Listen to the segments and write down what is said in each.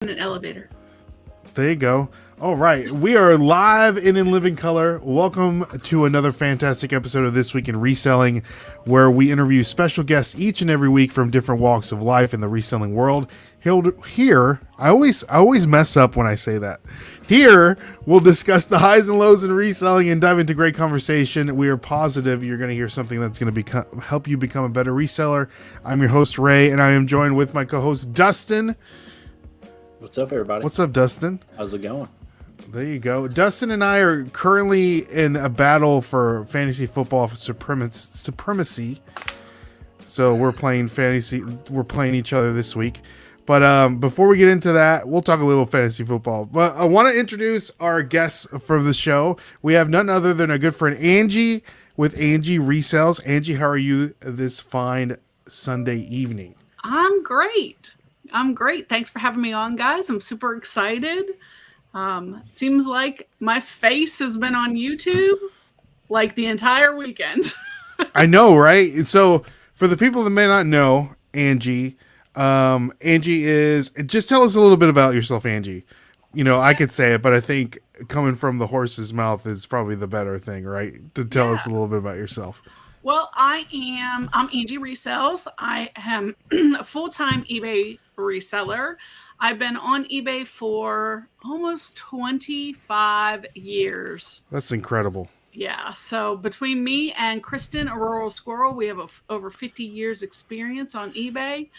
in an elevator. There you go. All right. We are live and in living color. Welcome to another fantastic episode of This Week in Reselling, where we interview special guests each and every week from different walks of life in the reselling world. Here, I always mess up when I say that. Here, we'll discuss the highs and lows in reselling and dive into great conversation. We are positive you're going to hear something that's going to help you become a better reseller. I'm your host, Ray, and I am joined with my co-host, Dustin. What's up, everybody? What's up, Dustin? How's it going? There you go. Dustin and I are currently in a battle for fantasy football supremacy. So we're playing fantasy. We're playing each other this week. But before we get into that, we'll talk a little fantasy football. But I want to introduce our guests for the show. We have none other than our good friend Angie with Angie Resells. Angie, how are you this fine Sunday evening? I'm great. Thanks for having me on, guys. I'm super excited. Seems like my face has been on YouTube like the entire weekend. I know, right? So for the people that may not know Angie, Angie is, just tell us a little bit about yourself, Angie. You know, I could say it, but I think coming from the horse's mouth is probably the better thing, right? To tell us a little bit about yourself. Well, I'm Angie Resells. I am a full-time eBay reseller. I've been on eBay for almost 25 years. That's incredible. Yeah. So between me and Kristen, a rural squirrel, we have over 50 years experience on eBay.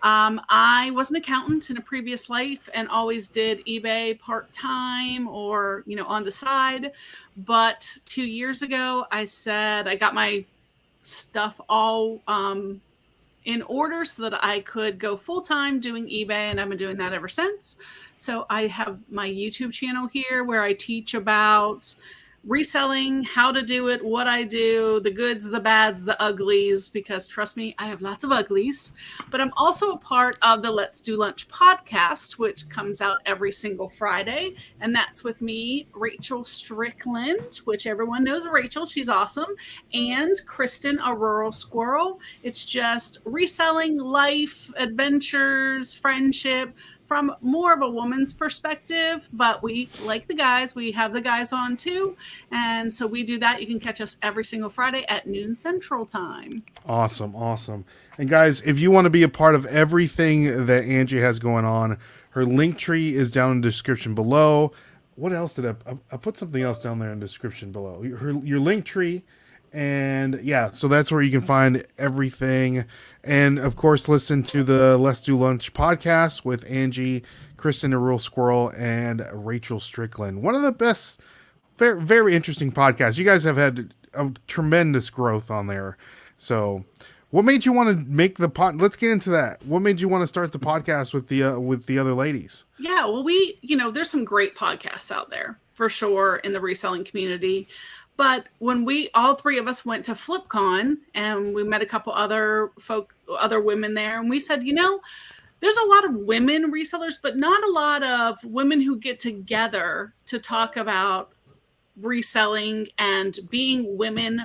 I was an accountant in a previous life and always did eBay part-time or, on the side. But 2 years ago, I said I got my stuff all in order so that I could go full-time doing eBay, and I've been doing that ever since. So I have my YouTube channel here where I teach about reselling, how to do it, what I do, the goods, the bads, the uglies, because trust me, I have lots of uglies. But I'm also a part of the Let's Do Lunch podcast, which comes out every single Friday. And that's with me, Rachel Strickland, which everyone knows Rachel. She's awesome. And Kristen, a rural squirrel. It's just reselling, life, adventures, friendship, from more of a woman's perspective, but we, like the guys, we have the guys on too. And so we do that. You can catch us every single Friday at noon Central Time. Awesome. And guys, if you want to be a part of everything that Angie has going on, her link tree is down in the description below. What else did I put something else down there in the description below? Your link tree. And yeah, so that's where you can find everything. And of course, listen to the Let's Do Lunch podcast with Angie, Kristen, the Rural Squirrel, and Rachel Strickland. One of the best, very, very interesting podcasts. You guys have had a tremendous growth on there. So what made you want to make the pod? Let's get into that. What made you want to start the podcast with the other ladies? Yeah, well, there's some great podcasts out there for sure in the reselling community. But when all three of us went to FlipCon and we met a couple other women there, and we said, there's a lot of women resellers, but not a lot of women who get together to talk about reselling and being women,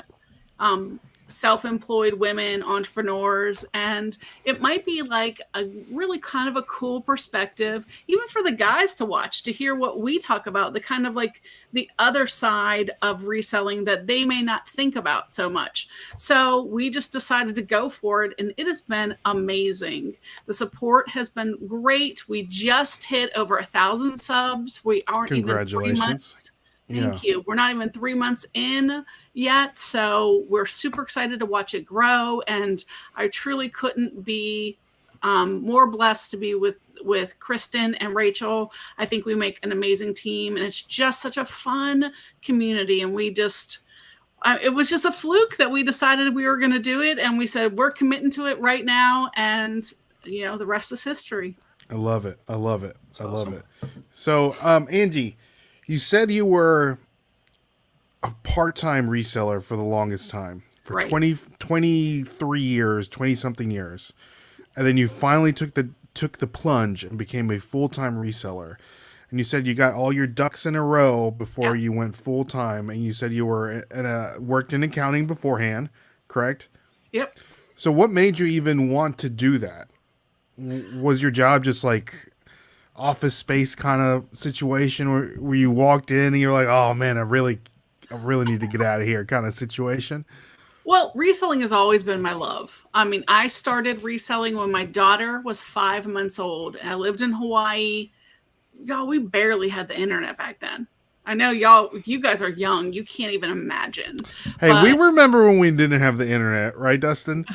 self-employed women, entrepreneurs. And it might be like a really kind of a cool perspective, even for the guys to watch, to hear what we talk about, the kind of like the other side of reselling that they may not think about so much. So we just decided to go for it, and it has been amazing. The support has been great. We just hit over 1,000 subs. We aren't even 3 months. Thank you. We're not even 3 months in yet, so we're super excited to watch it grow. And I truly couldn't be more blessed to be with Kristen and Rachel. I think we make an amazing team, and it's just such a fun community. And it was just a fluke that we decided we were going to do it, and we said we're committing to it right now, and the rest is history. I love it. That's awesome. So, Angie, you said you were a part-time reseller for the longest time, for right. 23 years, 20-something years. And then you finally took the plunge and became a full-time reseller. And you said you got all your ducks in a row before you went full-time. And you said you were worked in accounting beforehand, correct? Yep. So what made you even want to do that? Was your job just like Office Space kind of situation where you walked in and you're like, oh man, I really need to get out of here kind of situation? Well, reselling has always been my love. I mean, I started reselling when my daughter was 5 months old. And I lived in Hawaii. Y'all, we barely had the internet back then. I know you guys are young. You can't even imagine. Hey, we remember when we didn't have the internet, right, Dustin?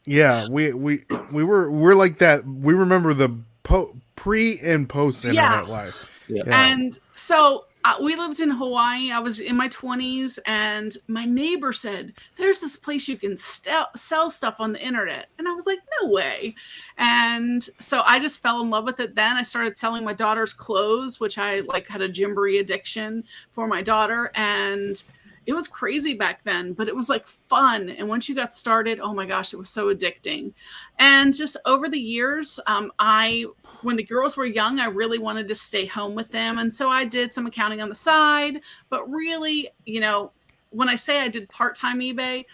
Yeah, we're like that. We remember the pre and post internet life. Yeah. And so we lived in Hawaii. I was in my 20s, and my neighbor said, there's this place you can sell stuff on the internet. And I was like, no way. And so I just fell in love with it. Then I started selling my daughter's clothes, which I had a gymboree addiction for my daughter. And it was crazy back then, but it was fun. And once you got started, oh my gosh, it was so addicting. And just over the years, when the girls were young, I really wanted to stay home with them. And so I did some accounting on the side. But really, when I say I did part-time eBay,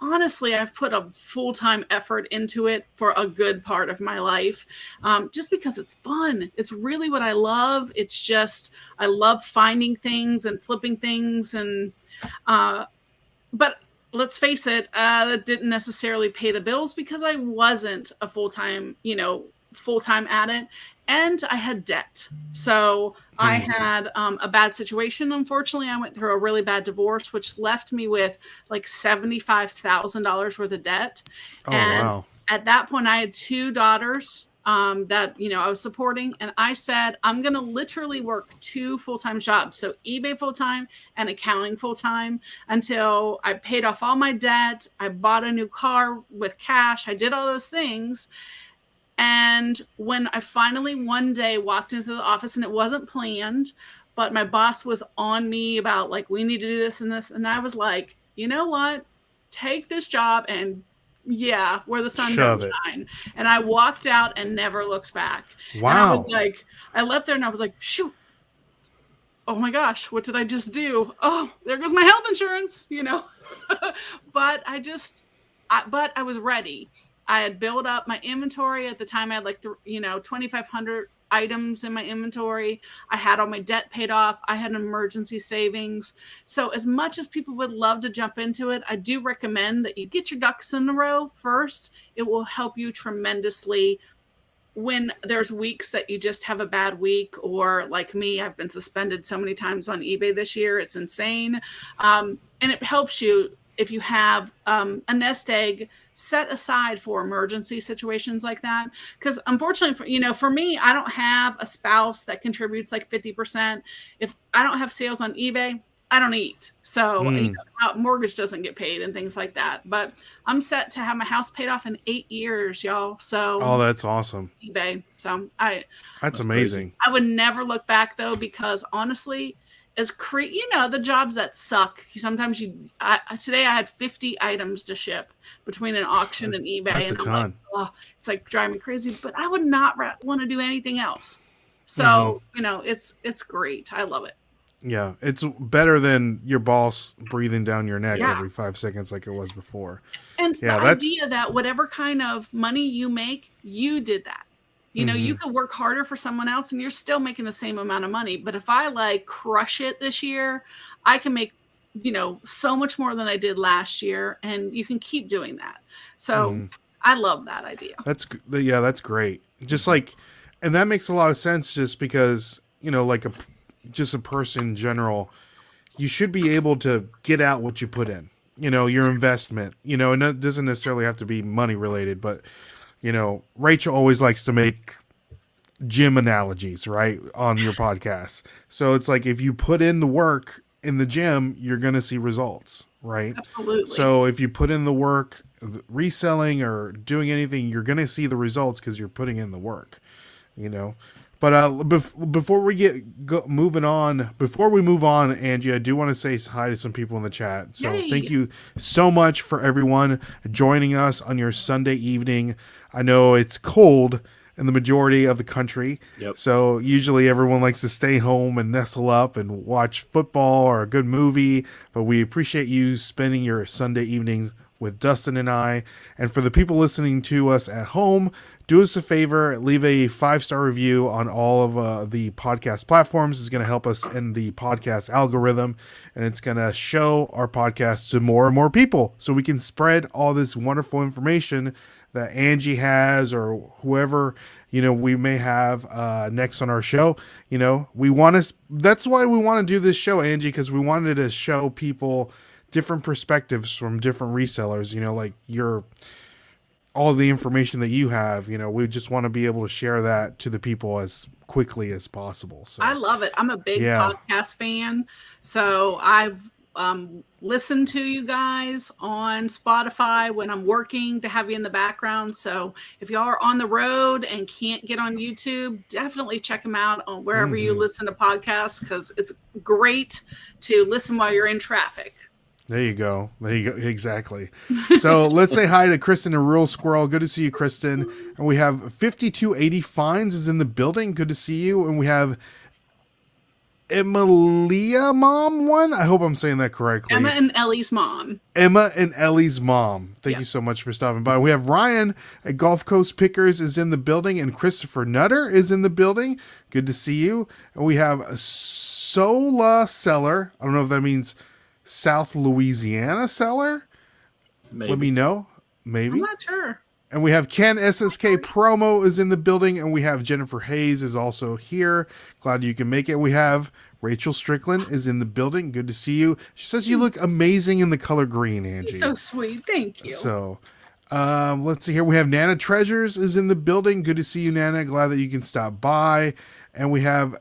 honestly, I've put a full-time effort into it for a good part of my life, just because it's fun. It's really what I love. It's just, I love finding things and flipping things. And but let's face it, that didn't necessarily pay the bills because I wasn't a full-time at it, and I had debt. So I had a bad situation. Unfortunately, I went through a really bad divorce, which left me with $75,000 worth of debt. Wow. At that point, I had 2 daughters that I was supporting, and I said, I'm gonna literally work 2 full-time jobs, so eBay full-time and accounting full-time, until I paid off all my debt. I bought a new car with cash. I did all those things. And when I finally one day walked into the office, and it wasn't planned, but my boss was on me about we need to do this and this. And I was like, you know what? Take this job and where the sun don't shine. And I walked out and never looked back. Wow. And I was I left there and I was like, shoot. Oh my gosh, what did I just do? Oh, there goes my health insurance, But I was ready. I had built up my inventory. At the time, I had 2,500 items in my inventory. I had all my debt paid off. I had emergency savings. So as much as people would love to jump into it, I do recommend that you get your ducks in a row first. It will help you tremendously when there's weeks that you just have a bad week, or like me, I've been suspended so many times on eBay this year. It's insane. And it helps you if you have a nest egg set aside for emergency situations like that. Because unfortunately, for me, I don't have a spouse that contributes 50%. If I don't have sales on eBay, I don't eat. So mortgage doesn't get paid and things like that. But I'm set to have my house paid off in 8 years, y'all. So that's awesome. eBay. So that's amazing. I would never look back though, because honestly, the jobs that suck. Sometimes today I had 50 items to ship between an auction and eBay. That's and a ton. It's driving me crazy, but I would not want to do anything else. So, it's great. I love it. Yeah. It's better than your boss breathing down your neck every 5 seconds like it was before. And the idea that whatever kind of money you make, you did that. You could work harder for someone else and you're still making the same amount of money. But if I crush it this year, I can make, so much more than I did last year, and you can keep doing that. So I love that idea. That's great. Just and that makes a lot of sense just because, just a person in general, you should be able to get out what you put in, your investment, and it doesn't necessarily have to be money related, but Rachel always likes to make gym analogies, right, on your podcast. So it's if you put in the work in the gym, you're going to see results, right? Absolutely. So if you put in the work reselling or doing anything, you're going to see the results because you're putting in the work, But before we move on, Angie, I do want to say hi to some people in the chat. So Thank you so much for everyone joining us on your Sunday evening. I know it's cold in the majority of the country. Yep. So usually everyone likes to stay home and nestle up and watch football or a good movie. But we appreciate you spending your Sunday evenings with with Dustin and I. And for the people listening to us at home, do us a favor, leave a 5-star review on all of the podcast platforms. It's going to help us in the podcast algorithm, and it's going to show our podcast to more and more people so we can spread all this wonderful information that Angie has, or whoever, we may have next on our show. That's why we want to do this show, Angie, because we wanted to show people different perspectives from different resellers, like all the information that you have. We just want to be able to share that to the people as quickly as possible. So I love it. I'm a big podcast fan. So I've listen to you guys on Spotify when I'm working to have you in the background. So if y'all are on the road and can't get on YouTube, definitely check them out on wherever you listen to podcasts, because it's great to listen while you're in traffic. There you go. Exactly. So let's say hi to Kristen and Rural Squirrel. Good to see you, Kristen. And we have 5280 Fines is in the building. Good to see you. And we have Emilia Mom one. I hope I'm saying that correctly. Emma and Ellie's mom. Thank you so much for stopping by. We have Ryan at Gulf Coast Pickers is in the building, and Christopher Nutter is in the building. Good to see you. And we have Sola Seller. I don't know if that means South Louisiana Seller. Maybe. Let me know. Maybe. I'm not sure. And we have Ken SSK Promo is in the building, and we have Jennifer Hayes is also here. Glad you can make it. We have Rachel Strickland is in the building. Good to see you. She says you look amazing in the color green, Angie. You're so sweet. Thank you. So, let's see here. We have Nana Treasures is in the building. Good to see you, Nana. Glad that you can stop by. And we have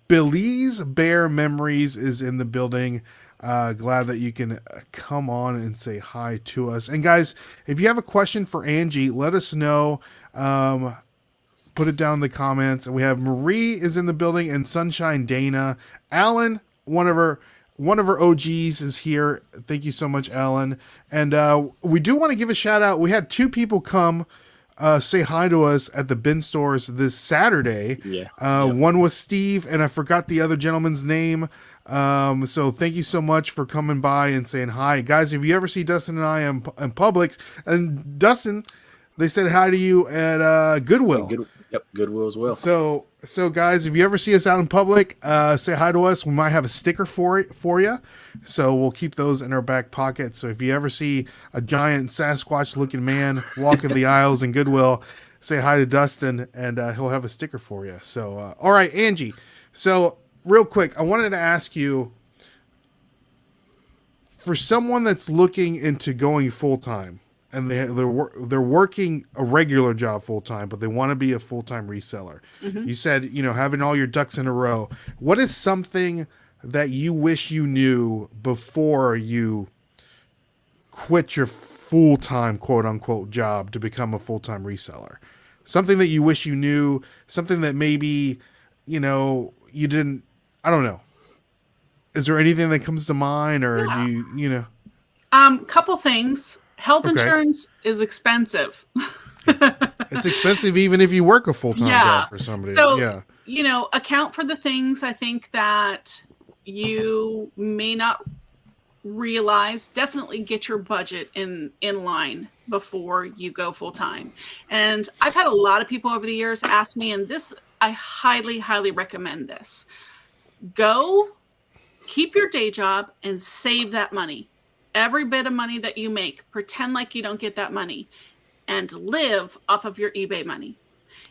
Belize Bear Memories is in the building. Glad that you can come on and say hi to us. And guys, if you have a question for Angie, let us know. Put it down in the comments. And we have Marie is in the building, and Sunshine Dana. Alan, one of our OGs, is here. Thank you so much, Alan. And we do want to give a shout out. We had 2 people come say hi to us at the bin stores this Saturday. One was Steve, and I forgot the other gentleman's name. So thank you so much for coming by and saying hi. Guys, if you ever see Dustin and I in Publix, and Dustin, they said hi to you at Goodwill. Goodwill as well. So guys, if you ever see us out in public, say hi to us. We might have a sticker for you. So we'll keep those in our back pocket. So if you ever see a giant Sasquatch looking man walking the aisles in Goodwill, say hi to Dustin, and he'll have a sticker for you. So, all right, Angie. So real quick, I wanted to ask you, for someone that's looking into going full-time, and they're working a regular job full-time, but they want to be a full-time reseller. Mm-hmm. You said, having all your ducks in a row. What is something that you wish you knew before you quit your full-time, quote-unquote, job to become a full-time reseller? Something that you wish you knew, something that maybe, you didn't, I don't know. Is there anything that comes to mind, or do you? Couple things. Health insurance is expensive. It's expensive even if you work a full-time job for somebody. So, account for the things I think that you may not realize. Definitely get your budget in line before you go full-time. And I've had a lot of people over the years ask me, and this, I highly, highly recommend this. Go keep your day job and save that money. Every bit of money that you make, pretend like you don't get that money, and live off of your eBay money.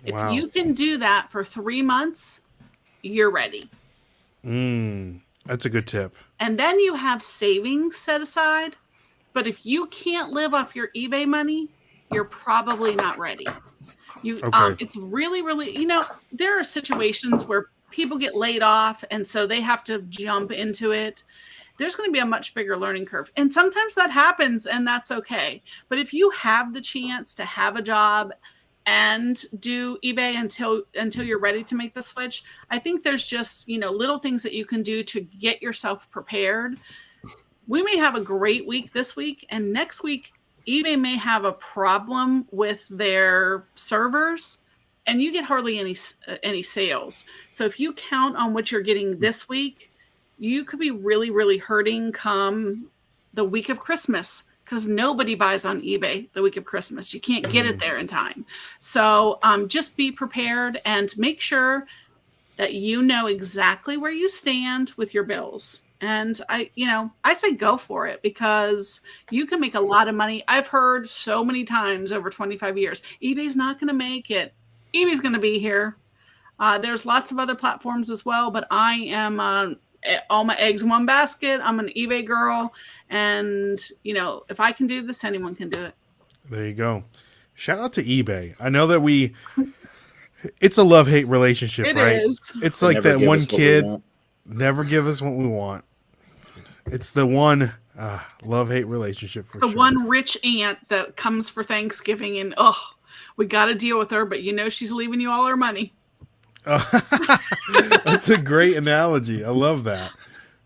If you can do that for 3 months, you're ready. That's a good tip. And then you have savings set aside. But if you can't live off your eBay money, you're probably not ready. It's really, really, there are situations where people get laid off, and so they have to jump into it. There's going to be a much bigger learning curve. And sometimes that happens, and that's okay. But if you have the chance to have a job and do eBay until you're ready to make the switch, I think there's just, little things that you can do to get yourself prepared. We may have a great week this week, and next week, eBay may have a problem with their servers, and you get hardly any sales. So if you count on what you're getting this week, you could be really, really hurting come the week of Christmas, because nobody buys on eBay the week of Christmas. You can't get it there in time. So just be prepared and make sure that you know exactly where you stand with your bills. And I say go for it because you can make a lot of money. I've heard so many times over 25 years, eBay's not going to make it. eBay's going to be here. There's lots of other platforms as well, but I am all my eggs in one basket. I'm an eBay girl. And, if I can do this, anyone can do it. There you go. Shout out to eBay. I know that it's a love-hate relationship, right? It is. It's like that one kid, never give us what we want. It's the one love-hate relationship for sure. The one rich aunt that comes for Thanksgiving and, we got to deal with her, but she's leaving you all her money. That's a great analogy. I love that.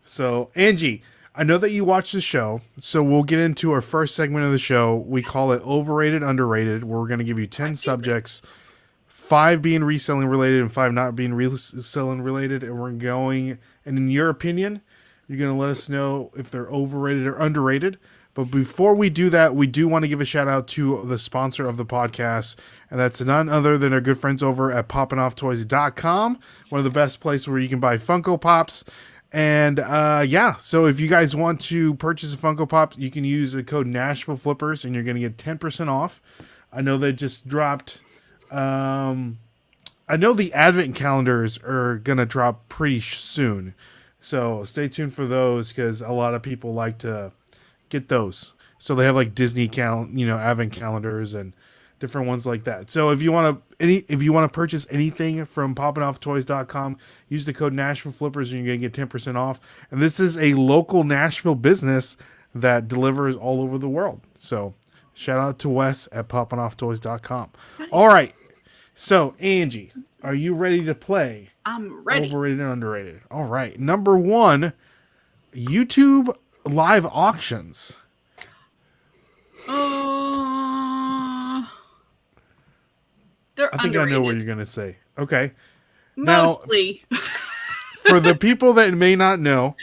So, Angie, I know that you watch the show, so we'll get into our first segment of the show. We call it Overrated, Underrated, where we're going to give you 10 subjects, 5 being reselling related and 5 not being reselling related, and we're going, and in your opinion, you're going to let us know if they're overrated or underrated. But before we do that, we do want to give a shout out to the sponsor of the podcast, and that's none other than our good friends over at poppinofftoys.com, one of the best places where you can buy Funko Pops. And so if you guys want to purchase a Funko Pop, you can use the code NashvilleFlippers, and you're going to get 10% off. I know they just dropped. I know the advent calendars are going to drop pretty soon, so stay tuned for those because a lot of people like to get those. So they have like Disney advent calendars and different ones like that. So if you want to purchase anything from poppinofftoys.com, use the code NashvilleFlippers and you're going to get 10% off. And this is a local Nashville business that delivers all over the world. So shout out to Wes at poppinofftoys.com. Nice. All right. So Angie, are you ready to play? I'm ready. Overrated and underrated. All right. Number 1, YouTube live auctions. They're I think underrated. I know what you're going to say. Okay. Mostly. Now, for the people that may not know,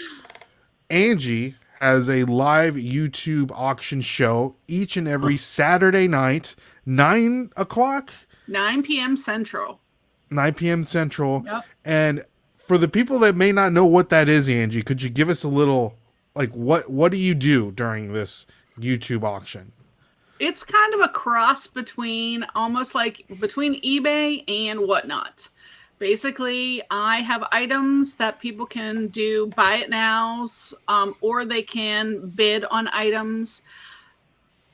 Angie has a live YouTube auction show each and every Saturday night, 9 o'clock? 9 p.m. Central. 9 p.m. Central. Yep. And for the people that may not know what that is, Angie, could you give us a little, like, what do you do during this YouTube auction? It's kind of a cross between between eBay and Whatnot. Basically, I have items that people can do buy it nows, or they can bid on items.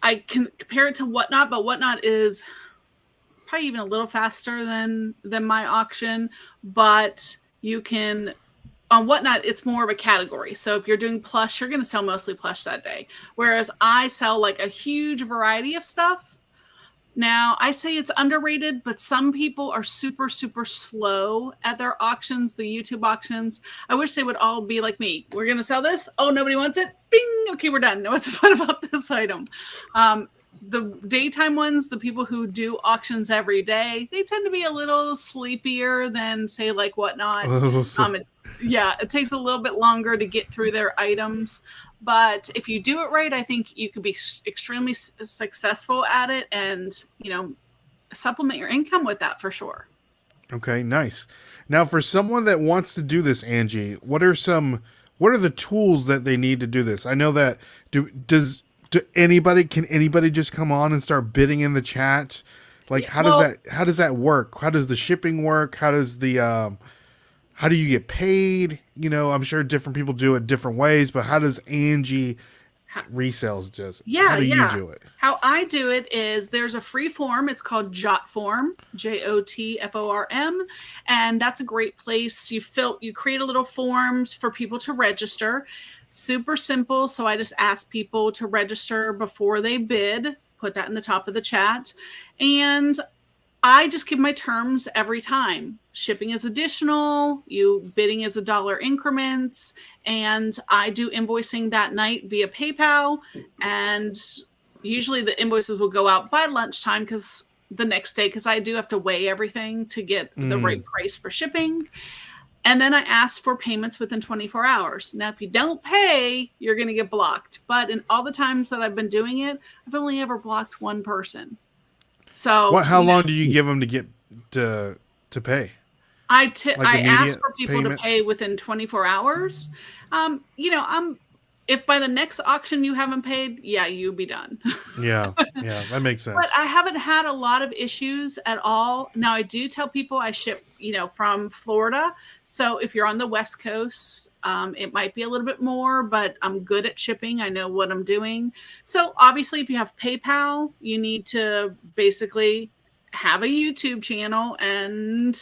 I can compare it to Whatnot, but Whatnot is probably even a little faster than my auction, but you can on Whatnot, it's more of a category. So if you're doing plush, you're going to sell mostly plush that day. Whereas I sell like a huge variety of stuff. Now, I say it's underrated, but some people are super, super slow at their auctions, the YouTube auctions. I wish they would all be like me. We're going to sell this. Oh, nobody wants it. Bing. Okay, we're done. No, what's fun about this item? The daytime ones, the people who do auctions every day, they tend to be a little sleepier than, say, like Whatnot. It takes a little bit longer to get through their items. But if you do it right, I think you could be extremely successful at it and, supplement your income with that for sure. Okay, nice. Now, for someone that wants to do this, Angie, what are the tools that they need to do this? I know that can anybody just come on and start bidding in the chat? Like, how does that work? How does the shipping work? How does how do you get paid? I'm sure different people do it different ways, but how does Angie Resells does it? How do you do it? How I do it is there's a free form. It's called Jotform, Jotform, and that's a great place. You create a little forms for people to register. Super simple. So I just ask people to register before they bid. Put that in the top of the chat, and I just give my terms every time. Shipping is additional, bidding is $1 increments, and I do invoicing that night via PayPal. And usually the invoices will go out by lunchtime because I do have to weigh everything to get the right price for shipping. And then I ask for payments within 24 hours. Now, if you don't pay, you're going to get blocked. But in all the times that I've been doing it, I've only ever blocked one person. So How long do you give them to get to pay? I Like ask for people payment? to pay within 24 hours. If by the next auction you haven't paid, yeah, you'll be done. Yeah, that makes sense. But I haven't had a lot of issues at all. Now, I do tell people I ship, from Florida. So if you're on the West Coast, it might be a little bit more, but I'm good at shipping. I know what I'm doing. So obviously, if you have PayPal, you need to basically have a YouTube channel, and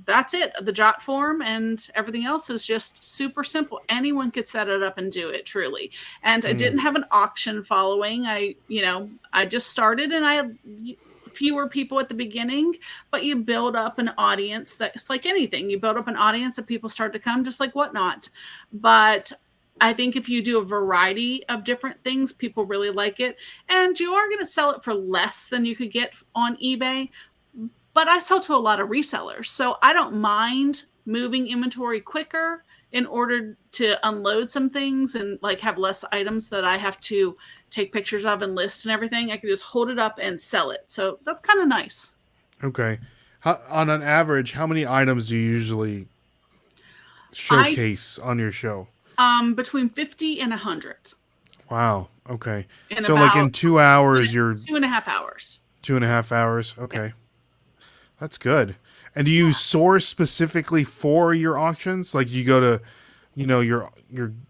that's it. The jot form and everything else is just super simple. Anyone could set it up and do it, truly. And I didn't have an auction following. I just started, and I had fewer people at the beginning, but you build up an audience. That's like anything. You build up an audience and people start to come, just like Whatnot. But I think if you do a variety of different things, people really like it. And you are going to sell it for less than you could get on eBay. But I sell to a lot of resellers, so I don't mind moving inventory quicker in order to unload some things and like have less items that I have to take pictures of and list and everything. I can just hold it up and sell it. So that's kind of nice. Okay. On an average, how many items do you usually showcase on your show? Between 50 and 100. Wow. Okay. In so like in 2 hours, you're 2.5 hours. 2.5 hours. Okay. Yeah. That's good. And do you source specifically for your auctions? Like you go to, your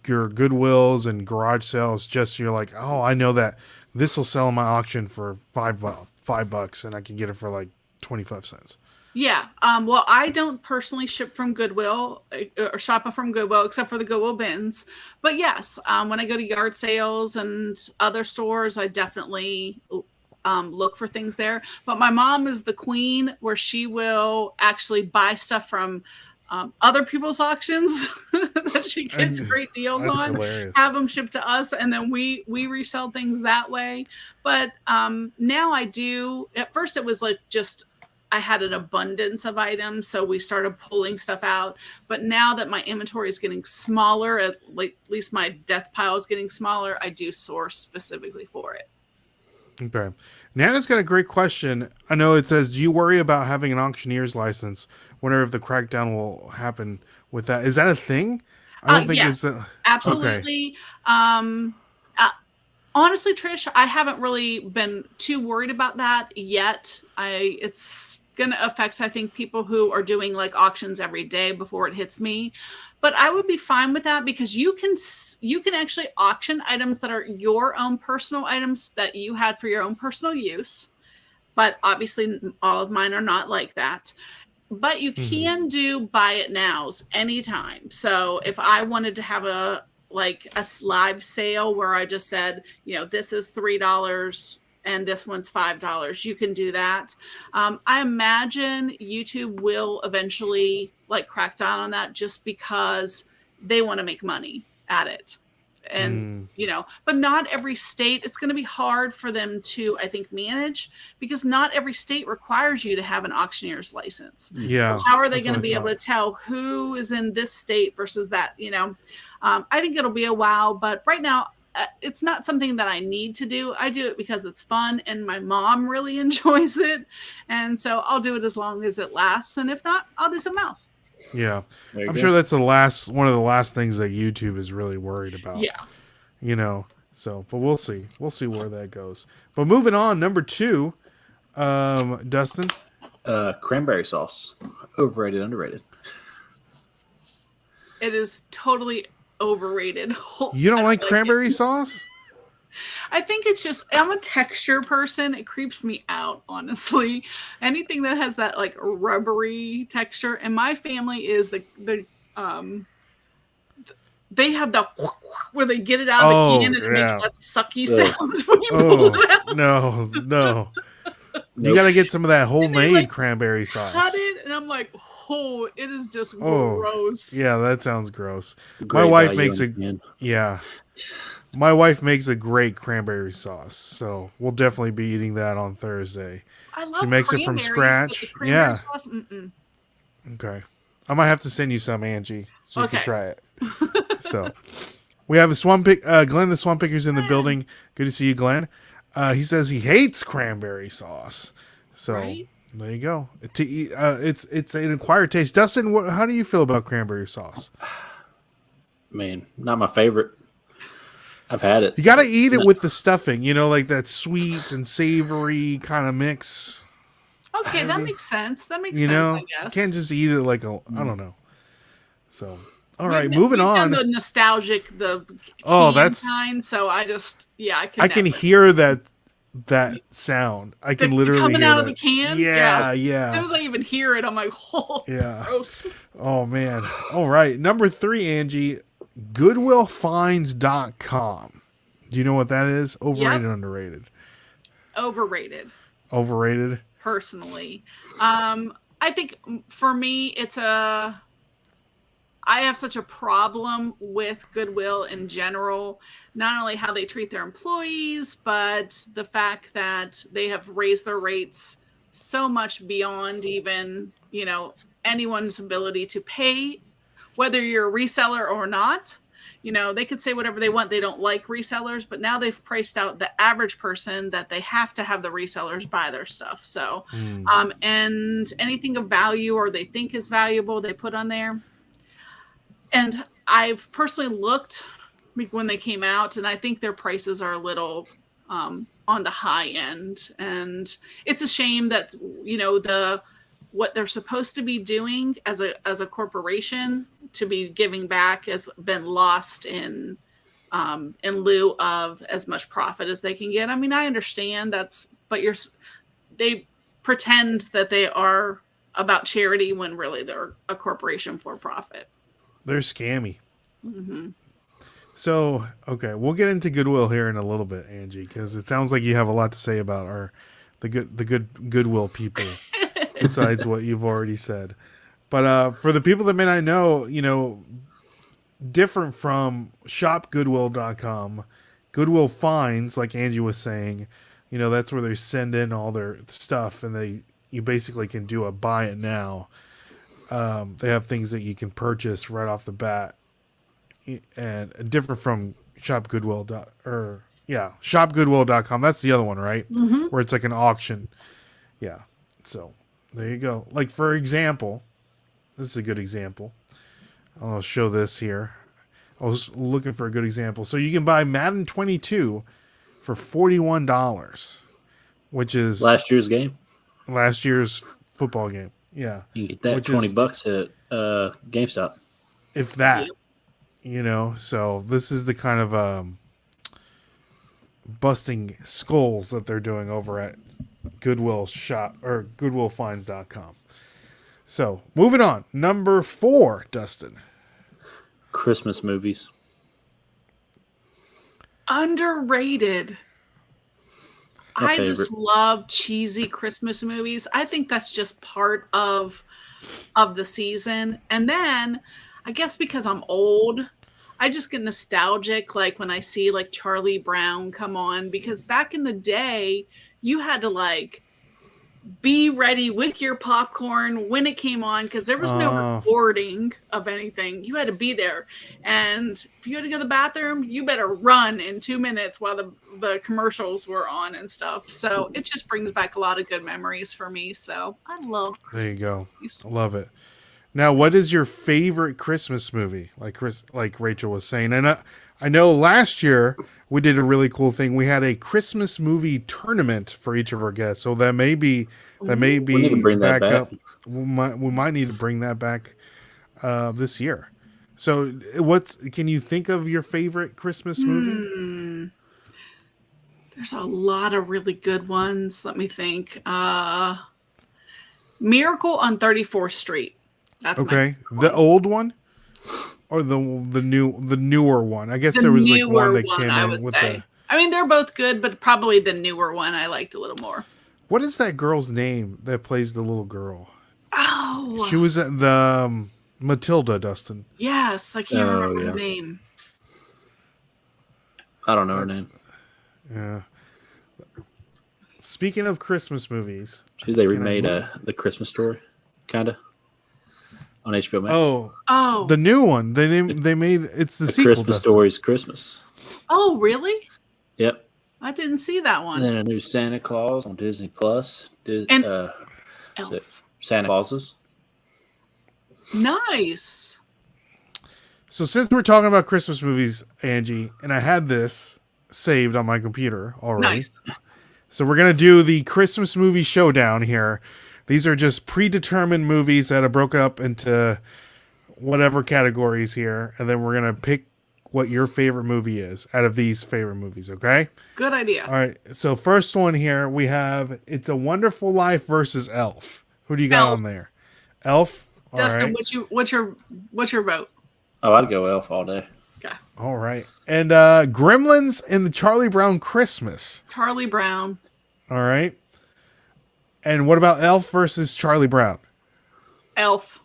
Goodwills and garage sales, just you're like, oh, I know that this will sell in my auction for $5, and I can get it for like 25 cents. Yeah. Well, I don't personally ship from Goodwill or shop from Goodwill, except for the Goodwill bins. But yes, when I go to yard sales and other stores, I definitely look for things there. But my mom is the queen, where she will actually buy stuff from other people's auctions that she gets great deals on, hilarious. have them shipped to us, and then we resell things that way. But now I do. At first, it was like just I had an abundance of items, so we started pulling stuff out. But now that my inventory is getting smaller, at least my death pile is getting smaller, I do source specifically for it. Okay. Nana's got a great question. I know it says, do you worry about having an auctioneer's license? Wonder if the crackdown will happen with that. Is that a thing? I don't think it's absolutely. Okay. Honestly, Trish, I haven't really been too worried about that yet. It's going to affect, I think, people who are doing like auctions every day before it hits me. But I would be fine with that, because you can actually auction items that are your own personal items that you had for your own personal use. But obviously, all of mine are not like that. But you can do buy it nows anytime. So if I wanted to have a live sale where I just said, this is $3 and this one's $5, you can do that. I imagine YouTube will eventually crack down on that, just because they want to make money at it. And, but not every state, it's going to be hard for them to, I think, manage, because not every state requires you to have an auctioneer's license. Yeah. So how are they going to be able to tell who is in this state versus that, I think it'll be a while, but right now it's not something that I need to do. I do it because it's fun and my mom really enjoys it. And so I'll do it as long as it lasts. And if not, I'll do something else. Yeah. I'm sure that's one of the last things that YouTube is really worried about. Yeah. So, but we'll see. We'll see where that goes. But moving on, number 2, Dustin. Cranberry sauce. Overrated, underrated. It is totally overrated. You don't like cranberry sauce? I think it's just, I'm a texture person. It creeps me out, honestly. Anything that has that rubbery texture. And my family is they have the where they get it out of the can and it makes that sucky sound when you pull it out. No. You got to get some of that homemade cranberry sauce. Cut it, and I'm like, it is just gross. Yeah, that sounds gross. My wife makes My wife makes a great cranberry sauce, so we'll definitely be eating that on Thursday. I love She makes it from scratch. Sauce, Okay. I might have to send you some, Angie, so you can Okay. try it. So we have a Swamp Pick, Glenn the Swamp Picker's in the building. Good to see you, Glenn. He says he hates cranberry sauce. So Right? there you go. It's an acquired taste. Dustin, how do you feel about cranberry sauce? Man, not my favorite. I've had it. You got to eat it with the stuffing, like that sweet and savory kind of mix. Okay, that makes sense. That makes You sense, know, I you guess. can't just eat it like I don't know. So, all right, We've moving done on. the nostalgic, the Oh, can that's kind. So I can. I can never. hear that sound. I can literally coming hear out that. of the can. Yeah, As yeah, soon as I even hear it, I'm like, oh, yeah. gross. Oh man. All right, number 3, Angie, goodwillfinds.com. Do you know what that is? Overrated, underrated? Overrated. Overrated. Personally, I think for me, I have such a problem with Goodwill in general. Not only how they treat their employees, but the fact that they have raised their rates so much beyond even, anyone's ability to pay, whether you're a reseller or not. They could say whatever they want. They don't like resellers, but now they've priced out the average person that they have to have the resellers buy their stuff. So, and anything of value or they think is valuable, they put on there. And I've personally looked when they came out, and I think their prices are a little on the high end. And it's a shame that what they're supposed to be doing as a corporation to be giving back has been lost in lieu of as much profit as they can get. I mean, I understand but they pretend that they are about charity when really they're a corporation for profit. They're scammy. Mm-hmm. So, okay, we'll get into Goodwill here in a little bit, Angie, because it sounds like you have a lot to say about the Goodwill people, besides what you've already said. But for the people that may not know, different from shopgoodwill.com, Goodwill Finds, like Angie was saying, that's where they send in all their stuff, and you basically can do a buy it now. They have things that you can purchase right off the bat, and different from shopgoodwill.com. That's the other one, right? Mm-hmm. Where it's like an auction. Yeah. So there you go. Like, for example, this is a good example. I'll show this here. I was looking for a good example. So you can buy Madden 22 for $41, which is Last year's game. Last year's football game. Yeah. You can get that $20 at GameStop. If that. Yep. So this is the kind of busting skulls that they're doing over at Goodwill Shop or GoodwillFinds.com. So moving on, number 4, Dustin. Christmas movies. Underrated. My I favorite. just love cheesy Christmas movies. I think that's just part of the season. And then I guess because I'm old, I just get nostalgic like when I see like Charlie Brown come on, because back in the day you had to like be ready with your popcorn when it came on, because there was no recording of anything. You had to be there, and if you had to go to the bathroom, you better run in 2 minutes while the commercials were on and stuff. So it just brings back a lot of good memories for me. So I love Christmas. There you go. movies. I love it. Now, what is your favorite Christmas movie? Like Rachel was saying, and I know last year we did a really cool thing. We had a Christmas movie tournament for each of our guests, so that may be We need to bring that back. up. We might need to bring that back this year. So, can you think of your favorite Christmas movie? There's a lot of really good ones. Let me think. Miracle on 34th Street. That's Okay, the old one or the newer one. I guess there was like one that came in with the. I mean, they're both good, but probably the newer one I liked a little more. What is that girl's name that plays the little girl? Oh, She was at the Matilda, Dustin. yes, I can't remember her name. I don't know her name. Yeah. Speaking of Christmas movies, They remade the Christmas Story, kind of. on HBO Max. Oh. the new one. They made it's the The sequel. Christmas Dustin. Stories Christmas. Oh, really? Yep. I didn't see that And one. then a new Santa Claus on Disney Plus. And is Elf. it Santa Clauses. Nice. So since we're talking about Christmas movies, Angie, and I had this saved on my computer already. Nice. So we're gonna do the Christmas movie showdown here. These are just predetermined movies that are broken up into whatever categories here, and then we're gonna pick what your favorite movie is out of these favorite movies. Okay. Good idea. All right. So first one here we have It's a Wonderful Life versus Elf. Who do you got Elf. on there? Elf. All Dustin, right. what's your vote? Oh, I'd go Elf all day. Okay. All right. And Gremlins and the Charlie Brown Christmas. Charlie Brown. All right. And what about Elf versus Charlie Brown? Elf.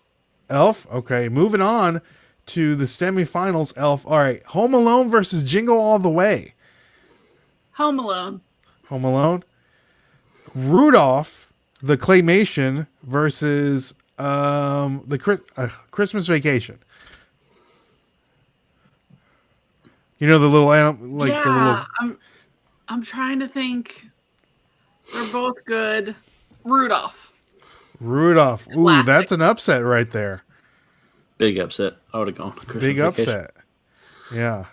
Elf. Okay. Moving on to the semifinals. Elf. All right. Home Alone versus Jingle All the Way. Home Alone. Home Alone. Rudolph, the claymation versus Christmas Vacation. You know the little animal, like the little. I'm trying to think. They're both good. Rudolph. Rudolph. Ooh, Classic. that's an upset right there. Big upset. I would have gone Christmas Big Vacation. upset. Yeah.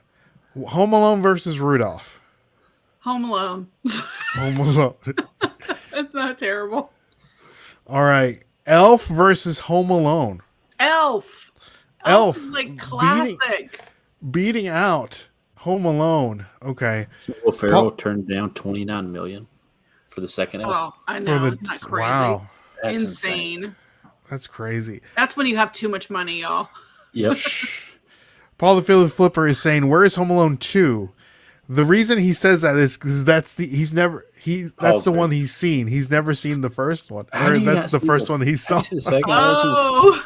Home Alone versus Rudolph. Home Alone. Home Alone. That's not terrible. All right. Elf versus Home Alone. Elf. Elf. Is like classic. Beating out Home Alone. Okay. Will Ferrell Paul- turned down $29 million for the second Elf. Oh, I know. Isn't that crazy? Wow. That's Insane. That's crazy. That's when you have too much money, y'all. Yep. Paul the Philly Flipper is saying, "Where is Home Alone 2?" The reason he says that is because that's the one he's seen. He's never seen the first one. How Or do you that's not the see first the- one he saw. Actually, the second one, Oh.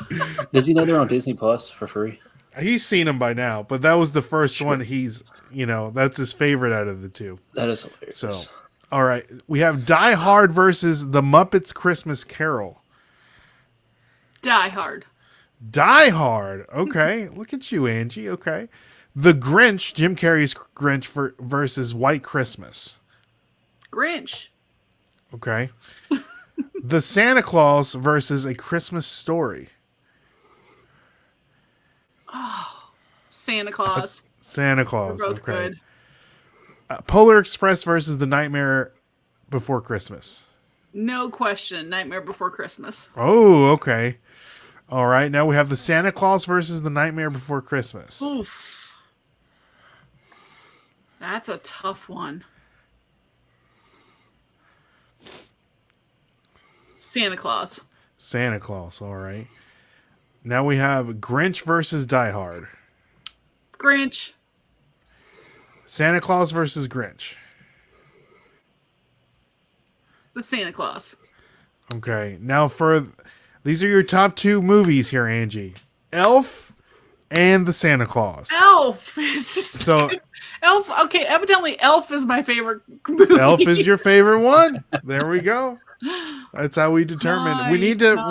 does he know they're on Disney Plus for free? He's seen them by now, but that was the first one. That's his favorite out of the two. That is hilarious. So, all right, we have Die Hard versus The Muppets Christmas Carol. Die Hard. Die Hard. Okay, look at you, Angie. Okay, The Grinch, Jim Carrey's Grinch versus White Christmas. Grinch. Okay, The Santa Claus versus A Christmas Story. Santa Claus. Santa They're Claus. both Okay. good. Polar Express versus The Nightmare Before Christmas. No question. Nightmare Before Christmas. Oh, okay. All right. Now we have The Santa Claus versus The Nightmare Before Christmas. Oof. That's a tough one. Santa Claus. Santa Claus. All right. Now we have Grinch versus Die Hard. Grinch. Santa Claus versus Grinch. The Santa Claus. Okay. Now these are your top two movies here, Angie. Elf and The Santa Claus. Elf. It's just So Elf. Okay, evidently Elf is my favorite movie. Elf is your favorite one. There we go. That's how we determine.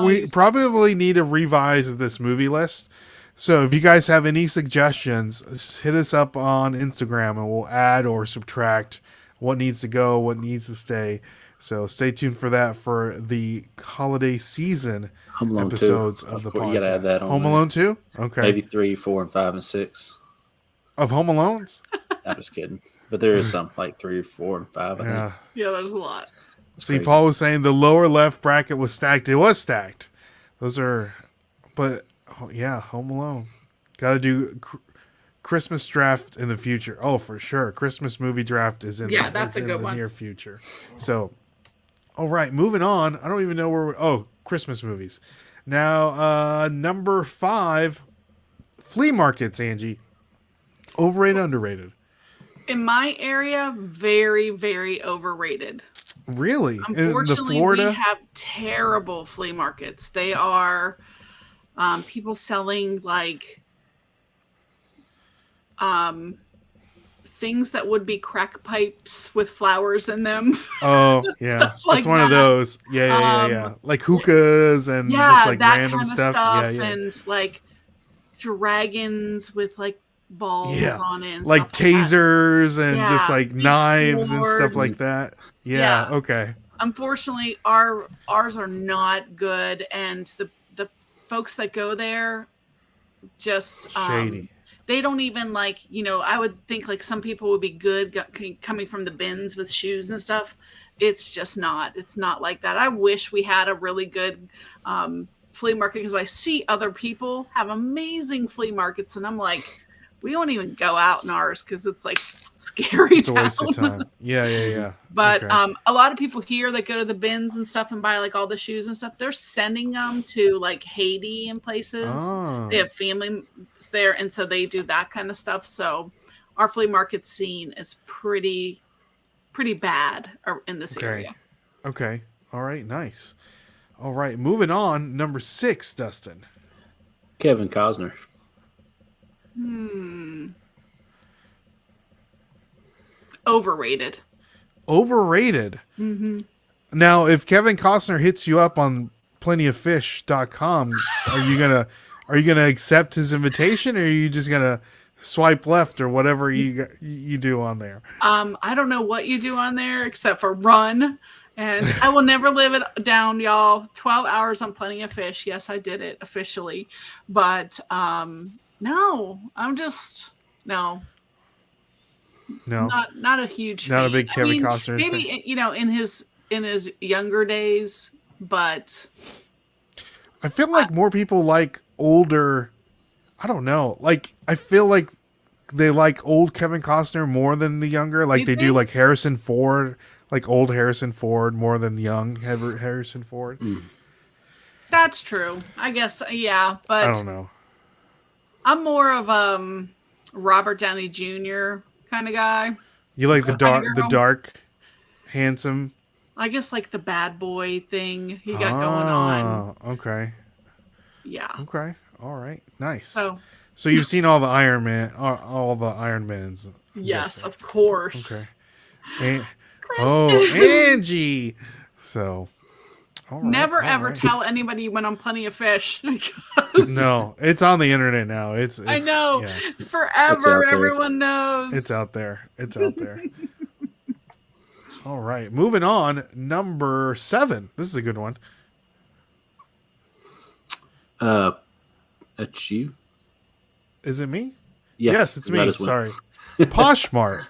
We probably need to revise this movie list. So if you guys have any suggestions, just hit us up on Instagram and we'll add or subtract what needs to go, what needs to stay. So stay tuned for that for the holiday season Home Alone 2. episodes of the course, podcast. you gotta add that on Home there. Alone 2? Okay. Maybe 3, 4, and 5, and 6. Of Home Alones? I'm just kidding. But there is some, like 3, 4, and 5, I Yeah. think. Yeah, there's a lot. See, crazy. Paul was saying the lower left bracket was stacked. It was stacked. Those are, but yeah, Home Alone. Got to do Christmas draft in the future. Oh, for sure. Christmas movie draft is in, that's a good the one. near future. So, all right, moving on. I don't even know where Christmas movies. Now, number 5, flea markets, Angie. Overrated, underrated. In my area, very, very overrated. Really? In Unfortunately, Florida? we have terrible flea markets. They are people selling like things that would be crack pipes with flowers in them. Oh, yeah. Stuff like That's one of that. those. Yeah. Like hookahs and just Yeah, like that random kind of stuff. stuff, Yeah. and like dragons with like balls Yeah. on it, and Like stuff like that. tasers and just Yeah, like big knives and stuff swords. like that. Yeah. Yeah. Okay. Unfortunately, ours are not good, and the folks that go there just Shady. they don't even like, I would think like some people would be good coming from the bins with shoes and stuff. It's not like that. I wish we had a really good flea market, because I see other people have amazing flea markets, and I'm like, we don't even go out in ours because it's like scary It's a town. waste of time. Yeah. But Okay. a lot of people here that go to the bins and stuff and buy like all the shoes and stuff, they're sending them to like Haiti and places. Oh. They have families there, and so they do that kind of stuff. So our flea market scene is pretty bad in this area. Okay. All right. Nice. All right. Moving on. Number 6, Dustin. Kevin Costner. Overrated. Overrated. Mm-hmm. Now, if Kevin Costner hits you up on plentyoffish.com, are you gonna accept his invitation, or are you just gonna swipe left or whatever you do on there? I don't know what you do on there except for run. And I will never live it down, y'all. 12 hours on Plenty of Fish. Yes, I did it officially. But no, I'm just no. No, Not a huge not a fan. big Kevin Costner maybe fan. in his younger days, but I feel like more people like older. I don't know. Like, I feel like they like old Kevin Costner more than the younger. Like, You they do think? like Harrison Ford, like old Harrison Ford more than young Harrison Ford. that's true. I guess, yeah. I But don't know. I'm more of Robert Downey Jr. kind of guy. You like Kinda girl. the dark, handsome. I guess like the bad boy thing he got going on. Okay. Yeah. Okay. All right. Nice. So you've seen all the Iron Man, all the Iron Mans. I'm yes, guessing. of course. Okay. And, Kristen. Angie. So. All right, Never all ever right. tell anybody you went on Plenty of Fish. Because No, it's on the internet now. It's I know. Yeah, It's Forever, out and there. everyone knows. it's out there. It's out there. All right. Moving on. Number 7. This is a good one. That's you. Is it me? Yeah, Yes, it's that me. is one. Sorry. Poshmark.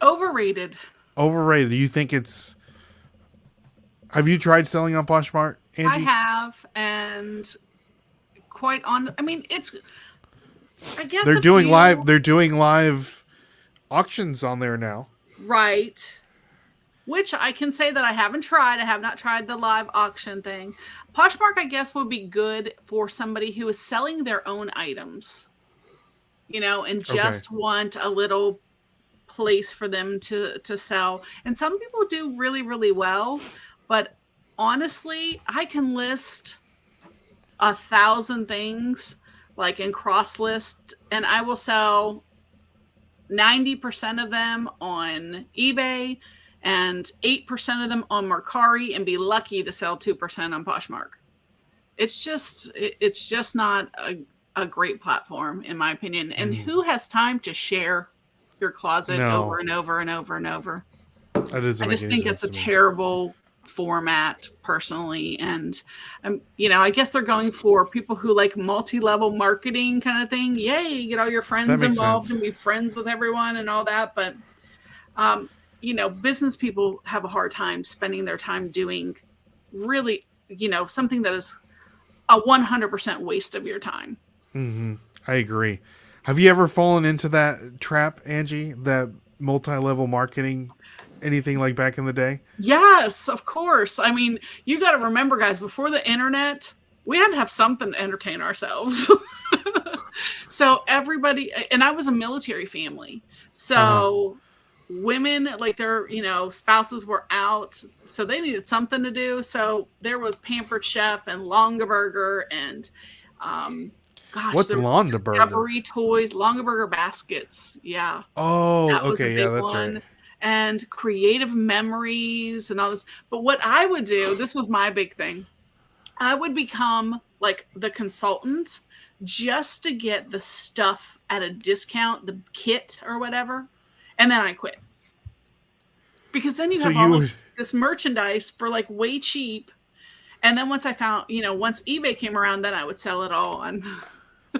Overrated. Overrated. Do you think it's... Have you tried selling on Poshmark, Angie? I have, and quite on. I mean, it's. I guess They're a doing few- live. They're doing live auctions on there now. Right. Which I can say that I haven't tried. I have not tried the live auction thing. Poshmark, I guess, would be good for somebody who is selling their own items, and just want a little place for them to sell. And some people do really, really well. But honestly, I can list 1,000 things, like in cross list, and I will sell 90% of them on eBay and 8% of them on Mercari, and be lucky to sell 2% on Poshmark. It's just not a great platform, in my opinion. And who has time to share your closet over and over and over and over? That doesn't I make just any think sense it's a to me. terrible format, personally. And I guess they're going for people who like multi-level marketing kind of thing. Yay, get all your friends makes involved sense. and be friends with everyone and all that. But business people have a hard time spending their time doing really, something that is a 100% waste of your time. Mm-hmm. I agree. Have you ever fallen into that trap, Angie? That multi-level marketing, anything like back in the day? Yes, of course. I mean, you got to remember, guys, before the internet, we had to have something to entertain ourselves. So everybody, and I was a military family. So women, like their, spouses were out, so they needed something to do. So there was Pampered Chef and Longaberger and Gosh, What's there was Longaberger? Discovery Toys, Longaberger baskets. Yeah, Oh, that was a okay, yeah, big that's one. right. And Creative Memories and all this. But what I would do, this was my big thing. I would become like the consultant just to get the stuff at a discount, the kit or whatever, and then I quit. Because then you So have all of you this merchandise for like way cheap. And then once I found, once eBay came around, then I would sell it all on.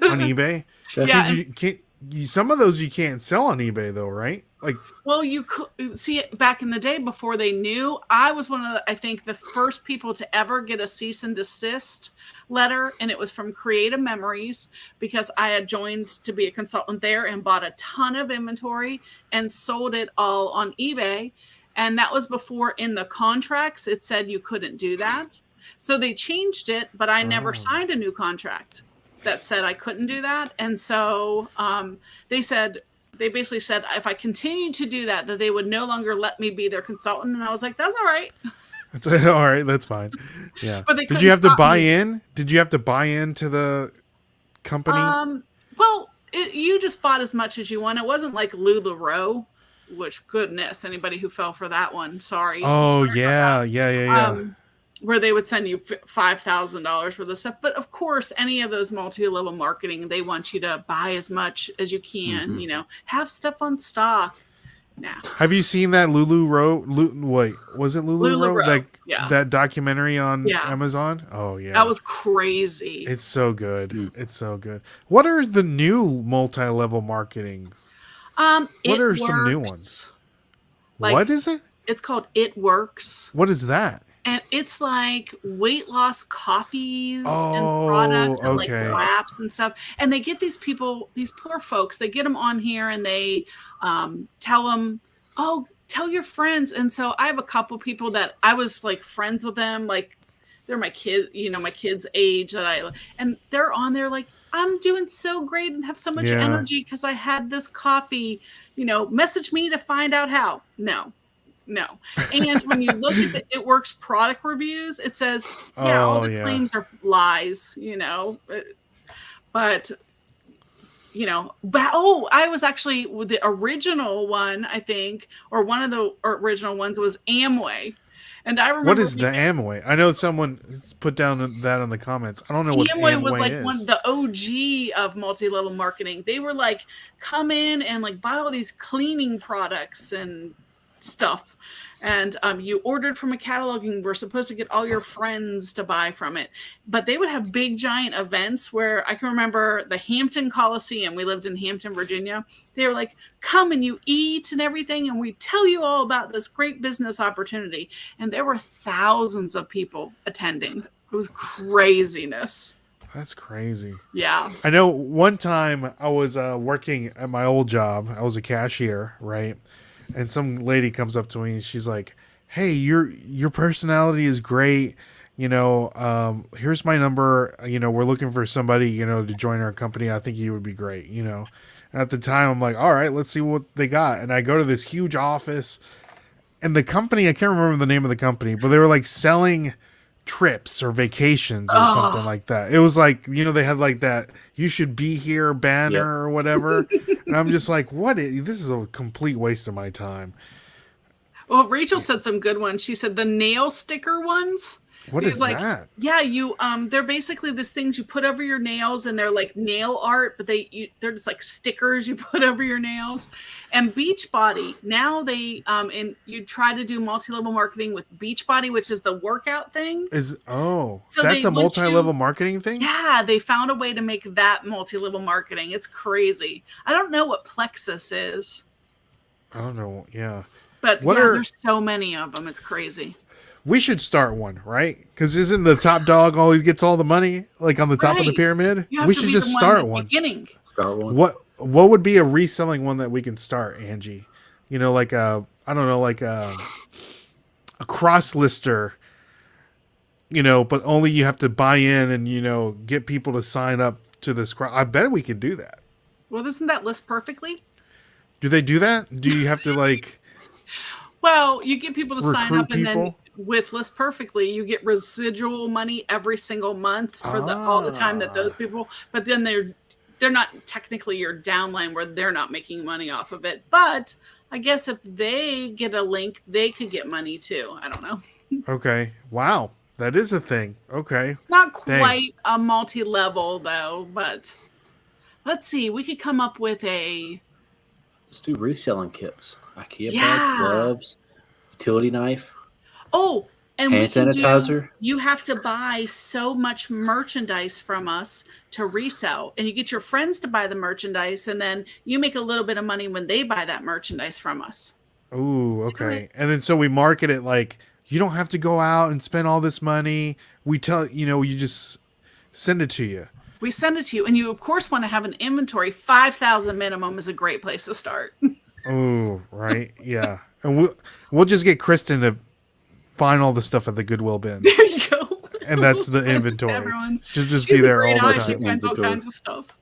on eBay? Gotcha. Yeah. Some of those you can't sell on eBay though, right? Like, Well, you could see it back in the day before they knew. I was one of I think the first people to ever get a cease and desist letter, and it was from Creative Memories because I had joined to be a consultant there and bought a ton of inventory and sold it all on eBay. And that was before in the contracts it said you couldn't do that. So they changed it, but I never signed a new contract that said I couldn't do that. And so they basically said if I continued to do that, that they would no longer let me be their consultant. And I was like, that's all right. it's all right, that's fine. Yeah. But they Did you have to couldn't stop buy me. in? Did you have to buy into the company? Well, you just bought as much as you want. It wasn't like LuLaRoe, which goodness, anybody who fell for that one, sorry. Oh, Sorry yeah, about yeah. where they would send you $5,000 worth of stuff. But of course, any of those multi-level marketing, they want you to buy as much as you can, have stuff on stock. Nah. Have you seen that wait, was it LuLaRoe? LuLaRoe, Like yeah. that documentary on Yeah. Amazon? Oh yeah. That was crazy. It's so good. It's so good. What are the new multi-level marketing? What are some new ones? Like, what is it? It's called It Works. What is that? And it's like weight loss coffees Oh, and products and like okay. wraps and stuff. And they get these people, these poor folks, they get them on here and they tell them, oh, tell your friends. And so I have a couple people that I was like friends with them. Like they're my kid, my kids' age and they're on there like, I'm doing so great and have so much energy because I had this coffee, message me to find out how. No. And when you look at the It Works product reviews, it says, all the claims are lies, but, I was actually the original one, I think, or one of the original ones was Amway. And I remember. What is the Amway? I know someone put down that in the comments. I don't know what Amway was like is. one of the OG of multi-level marketing. They were like, come in and like buy all these cleaning products and stuff. And you ordered from a catalog and were supposed to get all your friends to buy from it. But they would have big, giant events where I can remember the Hampton Coliseum. We lived in Hampton, Virginia. They were like, come and you eat and everything. And we tell you all about this great business opportunity. And there were thousands of people attending. It was craziness. That's crazy. Yeah. I know one time I was working at my old job. I was a cashier, right? And some lady comes up to me and she's like, hey, your personality is great. Here's my number. We're looking for somebody, to join our company. I think you would be great, And at the time I'm like, all right, let's see what they got. And I go to this huge office and the company, I can't remember the name of the company, but they were like selling trips or vacations or something like that. It was like, they had like that you should be here banner or whatever. And I'm just like, this is a complete waste of my time. Well, Rachel said some good ones. She said the nail sticker ones. What is that? Yeah, they're basically these things you put over your nails, and they're like nail art, but they're just like stickers you put over your nails. And Beachbody, now and you try to do multi-level marketing with Beachbody, which is the workout thing. That's a multi-level marketing thing? Yeah, they found a way to make that multi-level marketing. It's crazy. I don't know what Plexus is. I don't know. Yeah. But there's so many of them. It's crazy. We should start one, right? Because isn't the top dog always gets all the money, like on the top of the pyramid? We should just start one. Start one. What would be a reselling one that we can start, Angie? Like a cross lister. But only you have to buy in and get people to sign up to this. I bet we could do that. Well, doesn't that list perfectly? Do they do that? Do you have to like? Well, you get people to sign up, and then with List Perfectly, you get residual money every single month for all the time that those people, but then they're not technically your downline where they're not making money off of it. But I guess if they get a link, they could get money too. I don't know. Okay. Wow. That is a thing. Okay. Not Dang. quite a multi-level though, but let's see. We could come up with a. Let's do reselling kits. IKEA Yeah. bag, gloves, utility knife, Oh, and hand we can sanitizer. you have to buy so much merchandise from us to resell, and you get your friends to buy the merchandise, and then you make a little bit of money when they buy that merchandise from us. Ooh, okay. And then so we market it like you don't have to go out and spend all this money. We tell you just send it to you. We send it to you, and you of course want to have an inventory. 5,000 minimum is a great place to start. Oh, right. Yeah. And we'll just get Kristen to find all the stuff at the Goodwill bins. There you go. And that's the inventory. Everyone. She'll just She's be a there great all the eye. She time. finds all Inventory. kinds of stuff.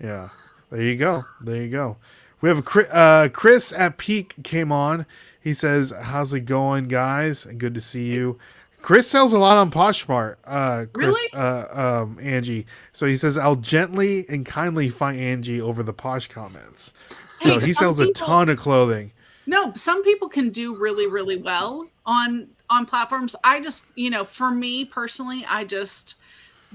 Yeah. There you go. There you go. We have a Chris at Peak came on. He says, "How's it going, guys? Good to see you." Chris sells a lot on Poshmark. Chris, Really? Angie. So he says, "I'll gently and kindly fight Angie over the Posh comments." So Hey, he some sells a people- ton of clothing. No, some people can do really, really well on platforms. I just, for me personally, I just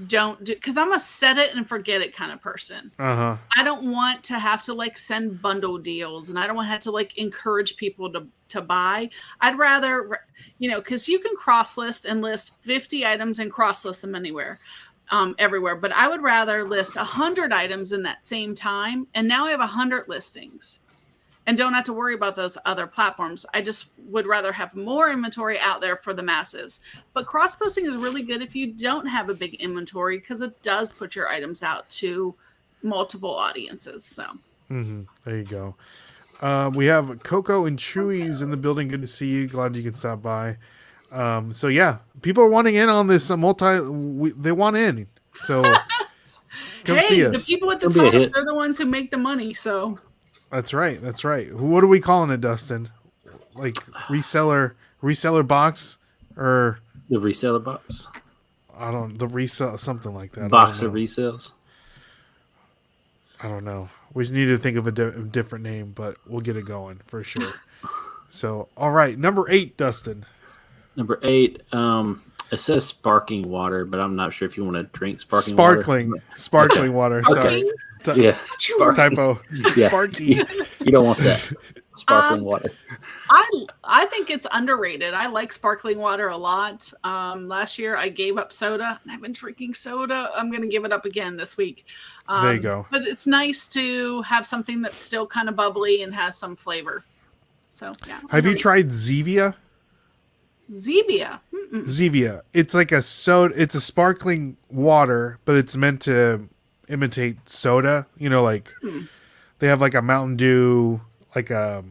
don't do, because I'm a set it and forget it kind of person. Uh-huh. I don't want to have to send bundle deals, and I don't want to have to encourage people to buy. I'd rather, because you can cross list and list 50 items and cross list them everywhere. But I would rather list 100 items in that same time, and now I have 100 listings and don't have to worry about those other platforms. I just would rather have more inventory out there for the masses. But cross posting is really good if you don't have a big inventory, because it does put your items out to multiple audiences. So There you go. We have Coco and Chewy's in the building. Good to see you. Glad you could stop by. So yeah, people are wanting in on this they want in. So come see the us. people at the It'll be a top, hit. they're the ones who make the money. So That's right. That's right. What are we calling it, Dustin? Like reseller box, or The reseller box. the resell, something like that. Box of resells. I don't know. We need to think of a different name, but we'll get it going for sure. So, all right, number 8, Dustin. Number 8, it says sparkling water, but I'm not sure if you want to drink sparkling water. Sorry. Yeah, Typo. Yeah. Sparky. You don't want that sparkling water. I think it's underrated. I like sparkling water a lot. Last year I gave up soda, and I've been drinking soda. I'm going to give it up again this week. There you go. But it's nice to have something that's still kind of bubbly and has some flavor. So yeah. Have you tried Zevia? Zevia? Mm-mm. Zevia. It's like a soda. It's a sparkling water, but it's meant to imitate soda. They have like a Mountain Dew, like a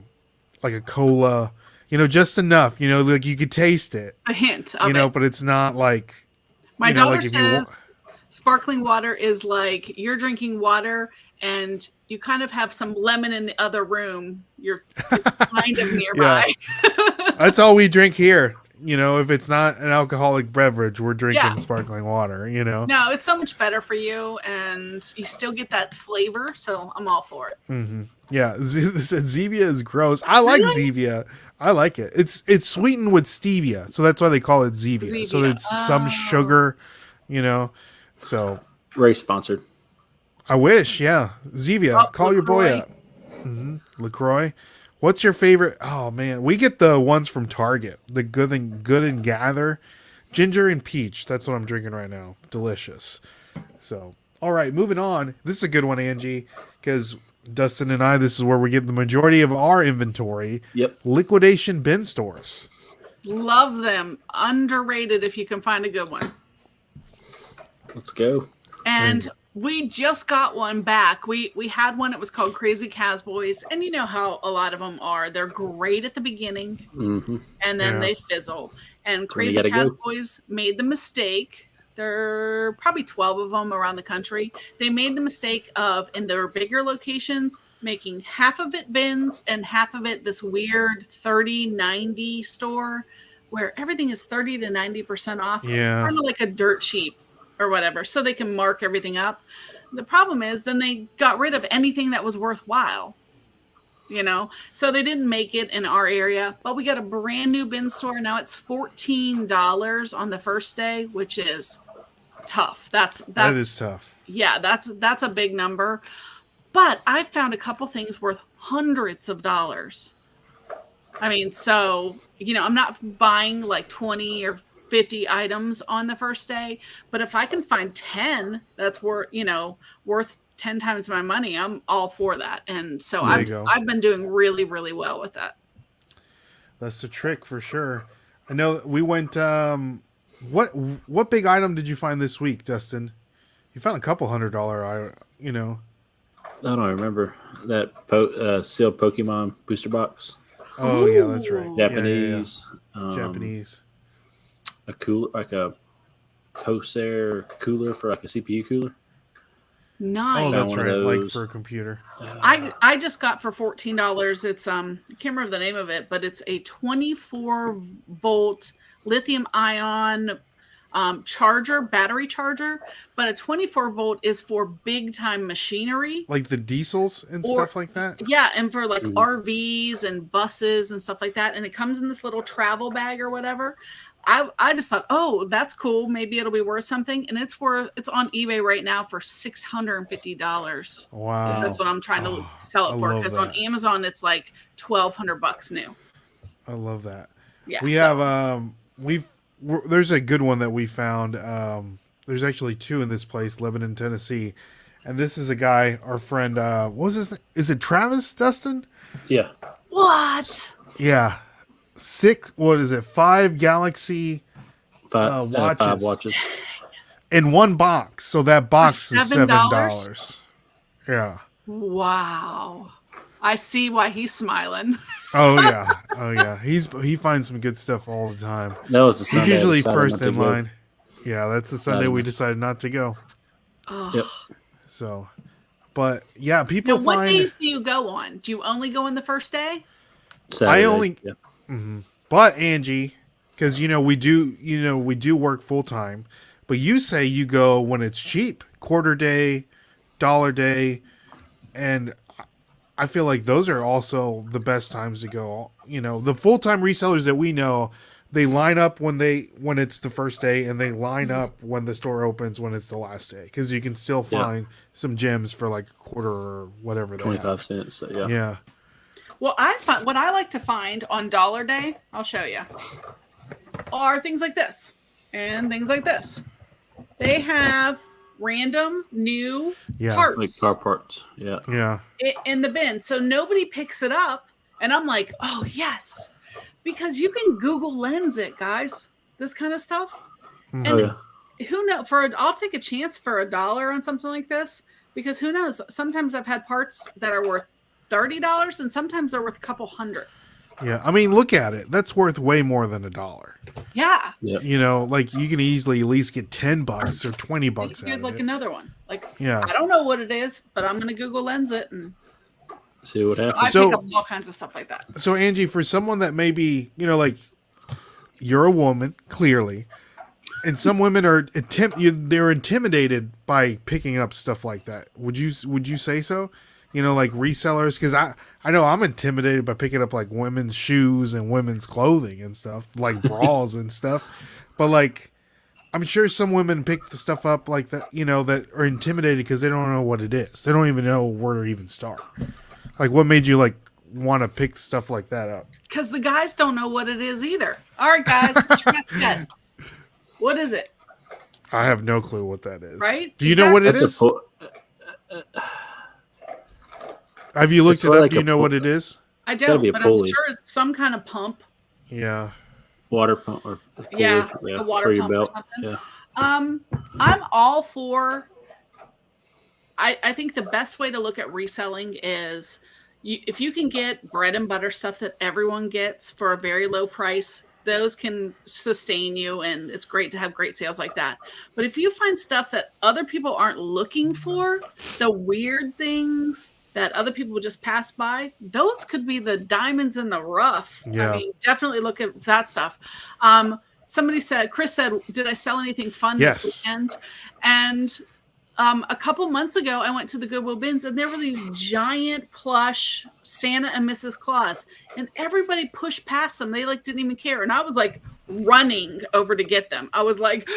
cola. Just enough. Like you could taste it. A hint of it. But it's not like. My daughter like if says sparkling water is like you're drinking water and you kind of have some lemon in the other room. You're kind of nearby. That's all we drink here. If it's not an alcoholic beverage, we're drinking sparkling water, No, it's so much better for you, and you still get that flavor, so I'm all for it. Mm-hmm. Yeah, Zevia is gross. I like Zevia. I like it. It's sweetened with stevia, so that's why they call it Zevia. So it's some sugar, So Ray sponsored. I wish, yeah. Zevia, call your boy up. LaCroix. What's your favorite? Oh man, we get the ones from Target. The Good and Gather, ginger and peach. That's what I'm drinking right now. Delicious. So, all right, moving on. This is a good one, Angie, because Dustin and I, this is where we get the majority of our inventory. Yep. Liquidation bin stores. Love them. Underrated if you can find a good one. Let's go. And we just got one back. We had one. It was called Crazy Cowboys, and you know how a lot of them are. They're great at the beginning, and then they fizzle. And Crazy Cowboys made the mistake. There are probably 12 of them around the country. They made the mistake of, in their bigger locations, making half of it bins and half of it this weird 30-90 store. where everything is 30 to 90% off, Yeah. kind of like a dirt sheet or whatever, so they can mark everything up. The problem is then they got rid of anything that was worthwhile, so they didn't make it in our area. But we got a brand new bin store now. It's $14 on the first day, which is tough. That is tough. Yeah, that's a big number. But I found a couple things worth hundreds of dollars. I mean, so, I'm not buying like 20 or 50 items on the first day, but if I can find 10 that's worth 10 times my money, I'm all for that. And so I've been doing really, really well with that. That's the trick for sure. I know we went, what big item did you find this week, Dustin? You found a couple $100, I don't remember that sealed Pokemon booster box. Oh, yeah, that's right. Japanese. Yeah. Japanese. A cooler, like a Corsair cooler for like a CPU cooler. Nice. Oh, that's right. Like for a computer. I just got for $14. It's I can't remember the name of it, but it's a 24-volt lithium ion battery charger, but a 24-volt is for big time machinery, like the diesels and stuff like that. Yeah, and for like RVs and buses and stuff like that. And it comes in this little travel bag or whatever. I just thought, oh, that's cool. Maybe it'll be worth something. And it's on eBay right now for $650. Wow. That's what I'm trying to sell it for. Because on Amazon, it's like $1,200 new. I love that. Yeah. We have, there's a good one that we found. There's actually two in this place, Lebanon, Tennessee. And this is a guy, our friend, what was his name? Is it Travis, Dustin? Yeah. What? Yeah. 5 Galaxy watches. 5 watches in one box. So that box is $7. Yeah. Wow. I see why he's smiling. Oh yeah. He finds some good stuff all the time. That was the Sunday. He's usually first in line. Yeah, that's the Sunday we decided not to go. Oh. Yep. So, but yeah, people now, what days do you go on? Do you only go on the first day? Saturday, But Angie, because we do work full time, but you say you go when it's cheap, quarter day, dollar day, and I feel like those are also the best times to go. The full time resellers that we know, they line up when it's the first day, and they line up when the store opens when it's the last day, because you can still find some gems for like a quarter or whatever. 25 cents. So yeah. Well, what I like to find on Dollar Day, I'll show you, are things like this and things like this. They have random new parts. Like car parts. Yeah. In the bin. So nobody picks it up. And I'm like, oh, yes. Because you can Google Lens it, guys. This kind of stuff. And who knows? I'll take a chance for $1 on something like this. Because who knows? Sometimes I've had parts that are worth $30 and sometimes they're worth a couple hundred. Yeah, I mean, look at it. That's worth way more than $1. Yeah. Like you can easily at least get $10 or $20. Here's like another one. Like, yeah, I don't know what it is, but I'm gonna Google Lens it and see what happens. I pick up all kinds of stuff like that. So Angie, for someone that maybe like you're a woman, clearly, and some women are they're intimidated by picking up stuff like that. Would you say so? Like resellers, because I know I'm intimidated by picking up like women's shoes and women's clothing and stuff, like bras and stuff. But like, I'm sure some women pick the stuff up like that, that are intimidated because they don't know what it is. They don't even know where to even start. Like, what made you like want to pick stuff like that up? Because the guys don't know what it is either. All right, guys, what you guys get? What is it? I have no clue what that is. Right? Do you know what it is? Have you looked it up? Do you know what it is? I don't, but I'm sure it's some kind of pump. Yeah. Water pump or a water pump or something. Yeah. I'm all for. I think the best way to look at reselling is if you can get bread and butter stuff that everyone gets for a very low price, those can sustain you, and it's great to have great sales like that. But if you find stuff that other people aren't looking for, the weird things, that other people would just pass by, those could be the diamonds in the rough. Yeah. I mean, definitely look at that stuff. Somebody said, Chris said, did I sell anything fun this weekend? And a couple months ago, I went to the Goodwill bins, and there were these giant plush Santa and Mrs. Claus, and everybody pushed past them. They like didn't even care, and I was like running over to get them. I was like,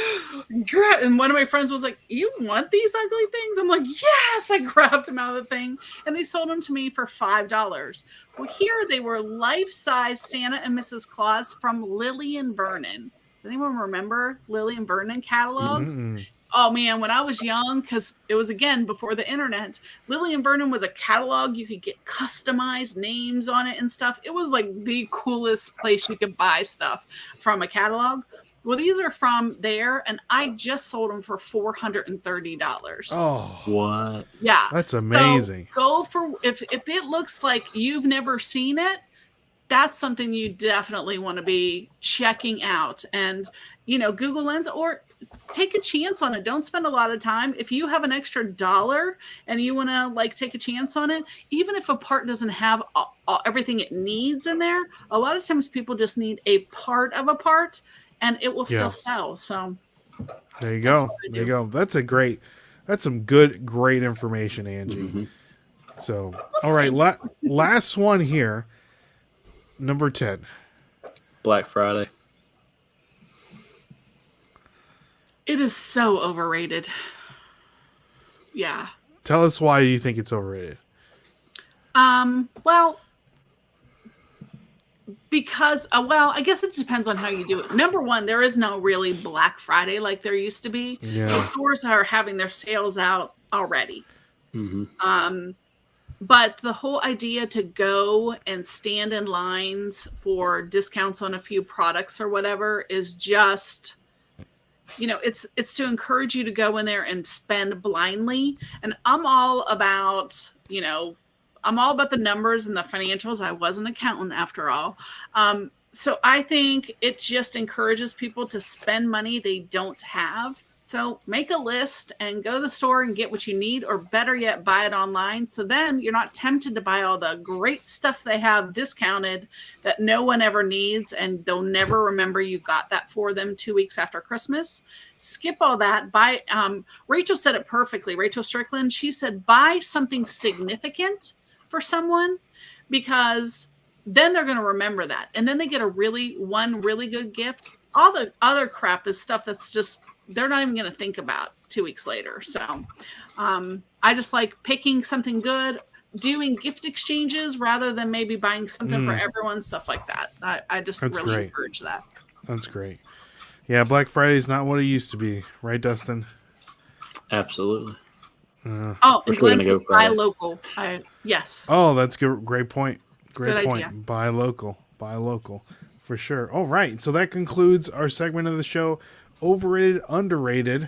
and one of my friends was like, "You want these ugly things?" I'm like, "Yes!" I grabbed them out of the thing, and they sold them to me for $5. Well, here they were life-size Santa and Mrs. Claus from Lily and Vernon. Does anyone remember Lily and Vernon catalogs? Oh man, when I was young, because it was again before the internet, Lily and Vernon was a catalog. You could get customized names on it and stuff. It was like the coolest place you could buy stuff from a catalog. Well, these are from there, and I just sold them for $430. Oh, what? Yeah, that's amazing. So go for if it looks like you've never seen it, that's something you definitely want to be checking out. And Google Lens, or take a chance on it. Don't spend a lot of time. If you have an extra $1 and you want to like take a chance on it, even if a part doesn't have everything it needs in there, a lot of times people just need a part of a part, and it will still sell. So there you go. There you go. That's some great information, Angie. Mm-hmm. So, all right, last one here. Number 10. Black Friday. It is so overrated. Yeah. Tell us why you think it's overrated. Well, because, I guess it depends on how you do it. Number one, there is no really Black Friday like there used to be. Yeah. The stores are having their sales out already. Mm-hmm. But the whole idea to go and stand in lines for discounts on a few products or whatever is just, it's to encourage you to go in there and spend blindly. And I'm all about the numbers and the financials. I was an accountant after all. So I think it just encourages people to spend money they don't have. So make a list and go to the store and get what you need, or better yet, buy it online. So then you're not tempted to buy all the great stuff they have discounted that no one ever needs, and they'll never remember you got that for them 2 weeks after Christmas. Skip all that. Buy. Rachel said it perfectly. Rachel Strickland, she said, buy something significant for someone, because then they're going to remember that. And then they get one really good gift. All the other crap is stuff that's just, they're not even going to think about 2 weeks later. So I just like picking something good, doing gift exchanges rather than maybe buying something for everyone, stuff like that. I just encourage that. That's great. Yeah, Black Friday is not what it used to be. Right, Dustin? Absolutely. And Glenn says buy local. Yes. Oh, that's good. Great point. Good point. Idea. Buy local. For sure. All right. So that concludes our segment of the show. Overrated, underrated.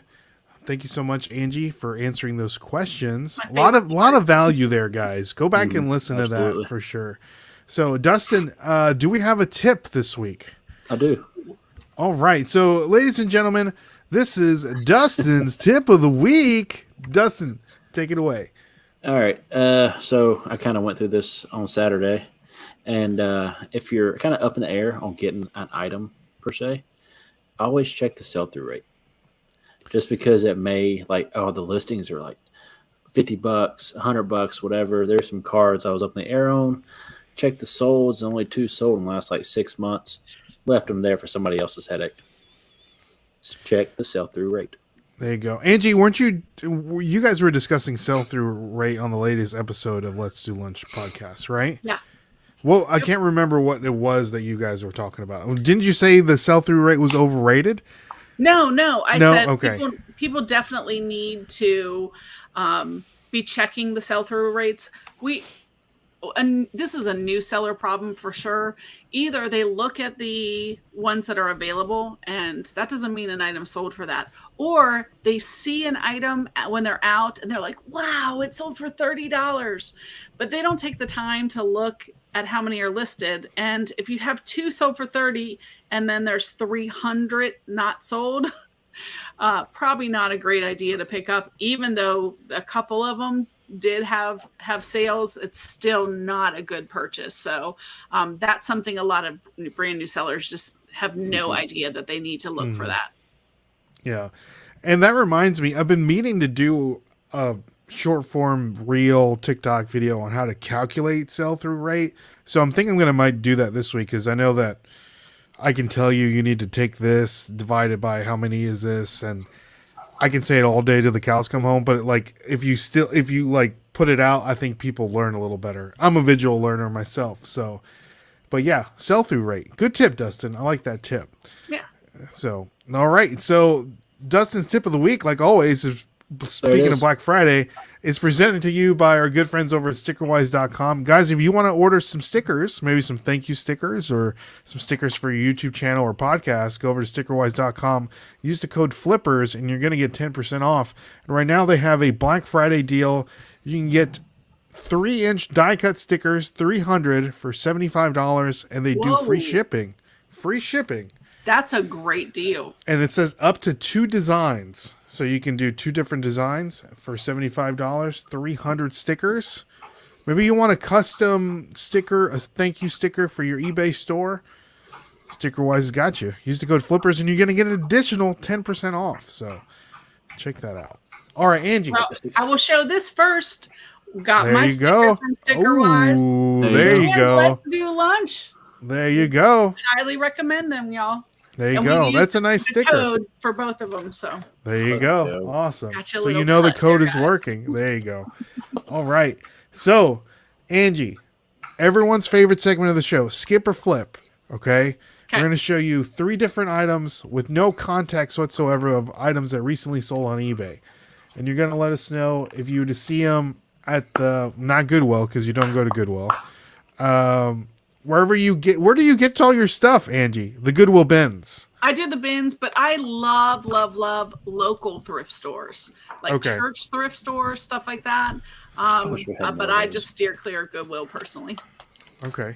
Thank you so much, Angie, for answering those questions. A lot of value there, guys. Go back and listen to that for sure. So, Dustin, do we have a tip this week? I do. All right. So, ladies and gentlemen, this is Dustin's tip of the week. Dustin, take it away. All right. So I kind of went through this on Saturday, and if you're kind of up in the air on getting an item per se, always check the sell-through rate. Just because it may the listings are like $50, $100, whatever. There's some cards I was up in the air on. Check the solds. Only 2 sold in the last 6 months. Left them there for somebody else's headache. So check the sell-through rate. There you go. Angie, you guys were discussing sell-through rate on the latest episode of Let's Do Lunch podcast, right? Yeah. Well, I can't remember what it was that you guys were talking about. Didn't you say the sell-through rate was overrated? No. I said okay. People definitely need to be checking the sell-through rates. And this is a new seller problem for sure. Either they look at the ones that are available, and that doesn't mean an item sold for that. Or they see an item when they're out and they're like, wow, it sold for $30. But they don't take the time to look at how many are listed. And if you have 2 sold for $30 and then there's 300 not sold, Probably not a great idea to pick up, even though a couple of them did have sales. It's still not a good purchase. So that's something a lot of brand new sellers just have no idea that they need to look for that. Yeah. And that reminds me, I've been meaning to do a short form reel TikTok video on how to calculate sell through rate. So I'm thinking I might do that this week, because I know that I can tell you need to take this divided by how many is this, and I can say it all day till the cows come home. But like, if you like put it out, I think people learn a little better. I'm a visual learner myself, so. But yeah, sell through rate. Good tip, Dustin. I like that tip. Yeah. So all right. So Dustin's tip of the week, like always, is speaking of Black Friday, it's presented to you by our good friends over at stickerwise.com. Guys, if you want to order some stickers, maybe some thank you stickers or some stickers for your YouTube channel or podcast, go over to stickerwise.com. Use the code FLIPPERS and you're going to get 10% off. And right now they have a Black Friday deal. You can get 3-inch die-cut stickers, 300 for $75, and they do free shipping. Free shipping. That's a great deal. And it says up to 2 designs. So you can do 2 different designs for $75, 300 stickers. Maybe you want a custom sticker, a thank you sticker for your eBay store. StickerWise has got you. Use the code FLIPPERS and you're going to get an additional 10% off. So check that out. All right, Angie. Well, I will show this first. Got there my you sticker go. from StickerWise. Ooh, there you go. Let's do lunch. There you go. Highly recommend them, y'all. There you go. That's a nice sticker. Code for both of them. So there you go. Awesome. So you know the code is working. There you go. All right. So, Angie, everyone's favorite segment of the show, skip or flip. Okay. We're going to show you 3 different items with no context whatsoever of items that recently sold on eBay, and you're going to let us know if you were to see them at the not Goodwill, because you don't go to Goodwill. Wherever you get, where do you get all your stuff, Angie? The Goodwill bins. I do the bins, but I love local thrift stores, like church thrift stores, stuff like that. But I just steer clear of Goodwill personally. Okay,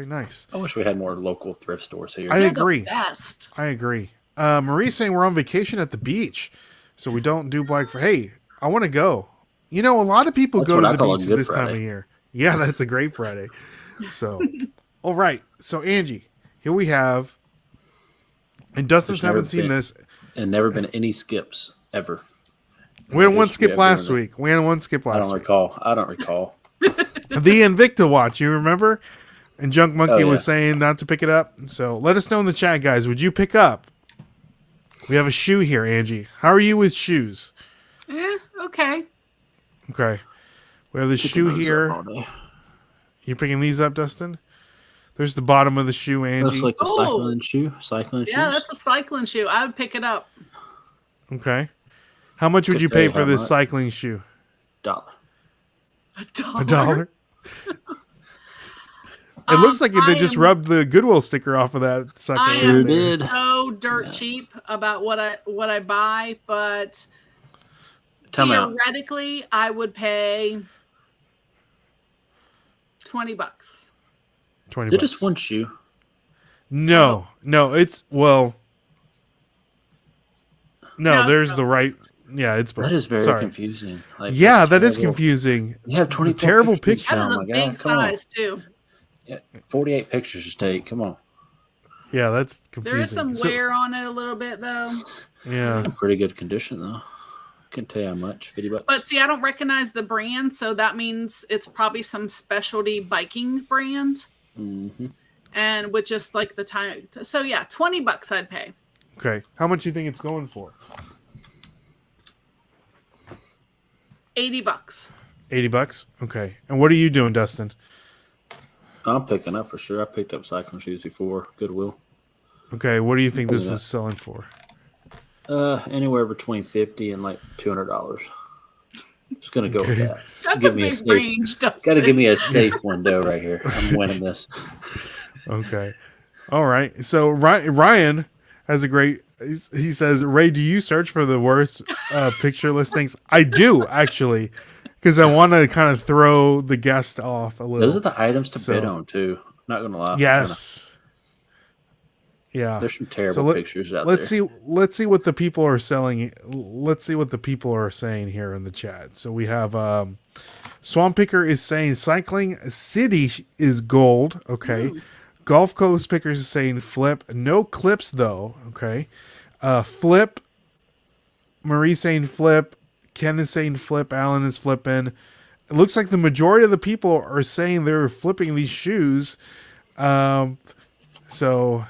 nice. I wish we had more local thrift stores here. I agree. The best. I agree. Marie's saying we're on vacation at the beach, so we don't do Black Friday. Hey, I want to go. You know, a lot of people go to the beach this time of year. Yeah, that's a great Friday. So. All right, so Angie, here we have, and Dustin's haven't seen this, and never been any skips ever. We had one skip last week. I don't recall. The Invicta watch, you remember? And Junk Monkey was saying not to pick it up. So let us know in the chat, guys. Would you pick up? We have a shoe here, Angie. How are you with shoes? Okay. Okay. We have the shoe here. You picking these up, Dustin? There's the bottom of the shoe, Angie. Looks like a cycling shoe. Yeah, that's a cycling shoe. I would pick it up. Okay. How much would you pay for this cycling shoe? $1. $1? It looks like they just rubbed the Goodwill sticker off of that sucker. I am so dirt cheap about what I buy, but theoretically, I would pay $20. $20. Is it just one shoe? No, it's no. There's the right. Yeah, it's both. That is very confusing. That is confusing. You have 20 terrible pictures. That is a big size too. Yeah, 48 pictures to take. Come on. Yeah, that's confusing. There is some wear on it a little bit though. Yeah, in pretty good condition though. Can't tell you how much. $50. But see, I don't recognize the brand, so that means it's probably some specialty biking brand. Mm-hmm. And with just like the time, so yeah, $20 I'd pay. Okay, how much do you think it's going for? $80. $80. Okay, and what are you doing, Dustin? I'm picking up for sure. I picked up cycling shoes before Goodwill. Okay, what do you think this is selling for? Anywhere between $50 and like $200. Just gonna go with that. That's a big range. Got to give me a safe window right here. I'm winning this. Okay, all right. So Ryan has a great. He says, "Ray, do you search for the worst picture listings?" I do actually, because I want to kind of throw the guest off a little. Those are the items to bid on too. Not gonna lie. Yes. Yeah. There's some terrible pictures out let's there. let's see what the people are selling. Let's see what the people are saying here in the chat. So we have Swamp Picker is saying Cycling City is gold. Okay. Golf Coast Pickers is saying flip. No clips though. Okay. Flip. Marie saying flip. Ken is saying flip. Alan is flipping. It looks like the majority of the people are saying they're flipping these shoes. So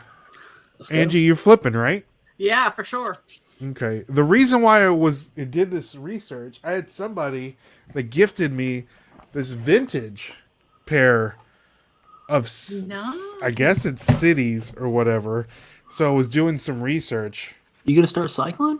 Angie, you're flipping, right? Yeah, for sure. Okay. The reason why I did this research, I had somebody that gifted me this vintage pair of I guess it's cities or whatever. So I was doing some research. You gonna start cycling?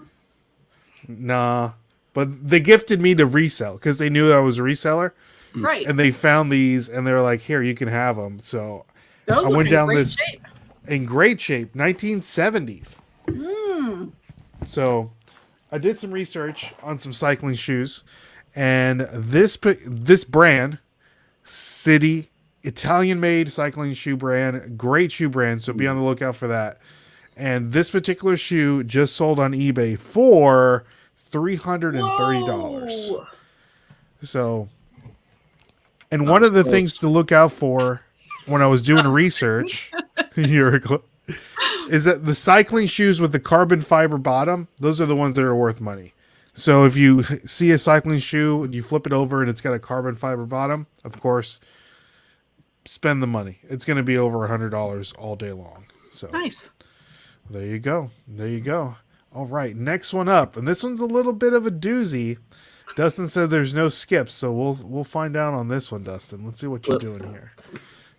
Nah. But they gifted me to resell because they knew I was a reseller. Right. And they found these and they were like, here, you can have them. So Those I went down great this shape. in great shape, 1970s. So I did some research on some cycling shoes, and this brand, City, Italian-made cycling shoe brand, great shoe brand. So be on the lookout for that. And this particular shoe just sold on eBay for $330. Whoa. So, and one of the things to look out for when I was doing research, is that the cycling shoes with the carbon fiber bottom, those are the ones that are worth money. So if you see a cycling shoe and you flip it over and it's got a carbon fiber bottom, of course, spend the money. It's going to be over $100 all day long. So Nice. there you go. There you go. All right, next one up, and this one's a little bit of a doozy. Dustin said there's no skips, so we'll find out on this one, Dustin. Let's see what you're doing here.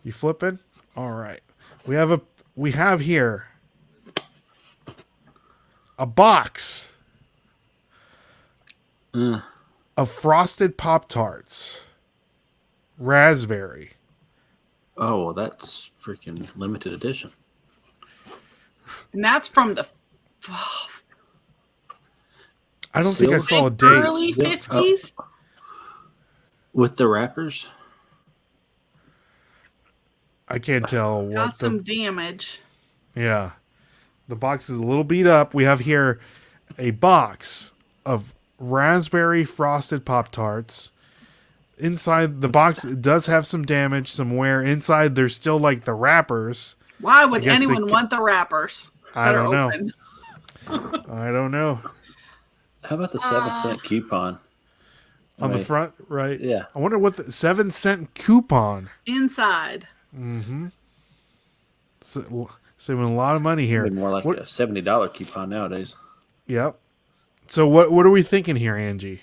You flipping? All right. We have here a box of frosted Pop-Tarts. Raspberry. Oh, well, that's freaking limited edition. And that's from the I don't think I saw a date. early 50s. With the wrappers? I can't tell what Got some damage. Yeah. The box is a little beat up. We have here a box of raspberry frosted Pop-Tarts. Inside the box, it does have some damage, some wear. Inside, there's still like the wrappers. Why would anyone want the wrappers? I don't know. I don't know. How about the 7-cent coupon? On the front, right? Yeah. I wonder what the 7-cent coupon. Inside. So, saving a lot of money here. Maybe more like a $70 coupon nowadays. Yep. So what are we thinking here, Angie?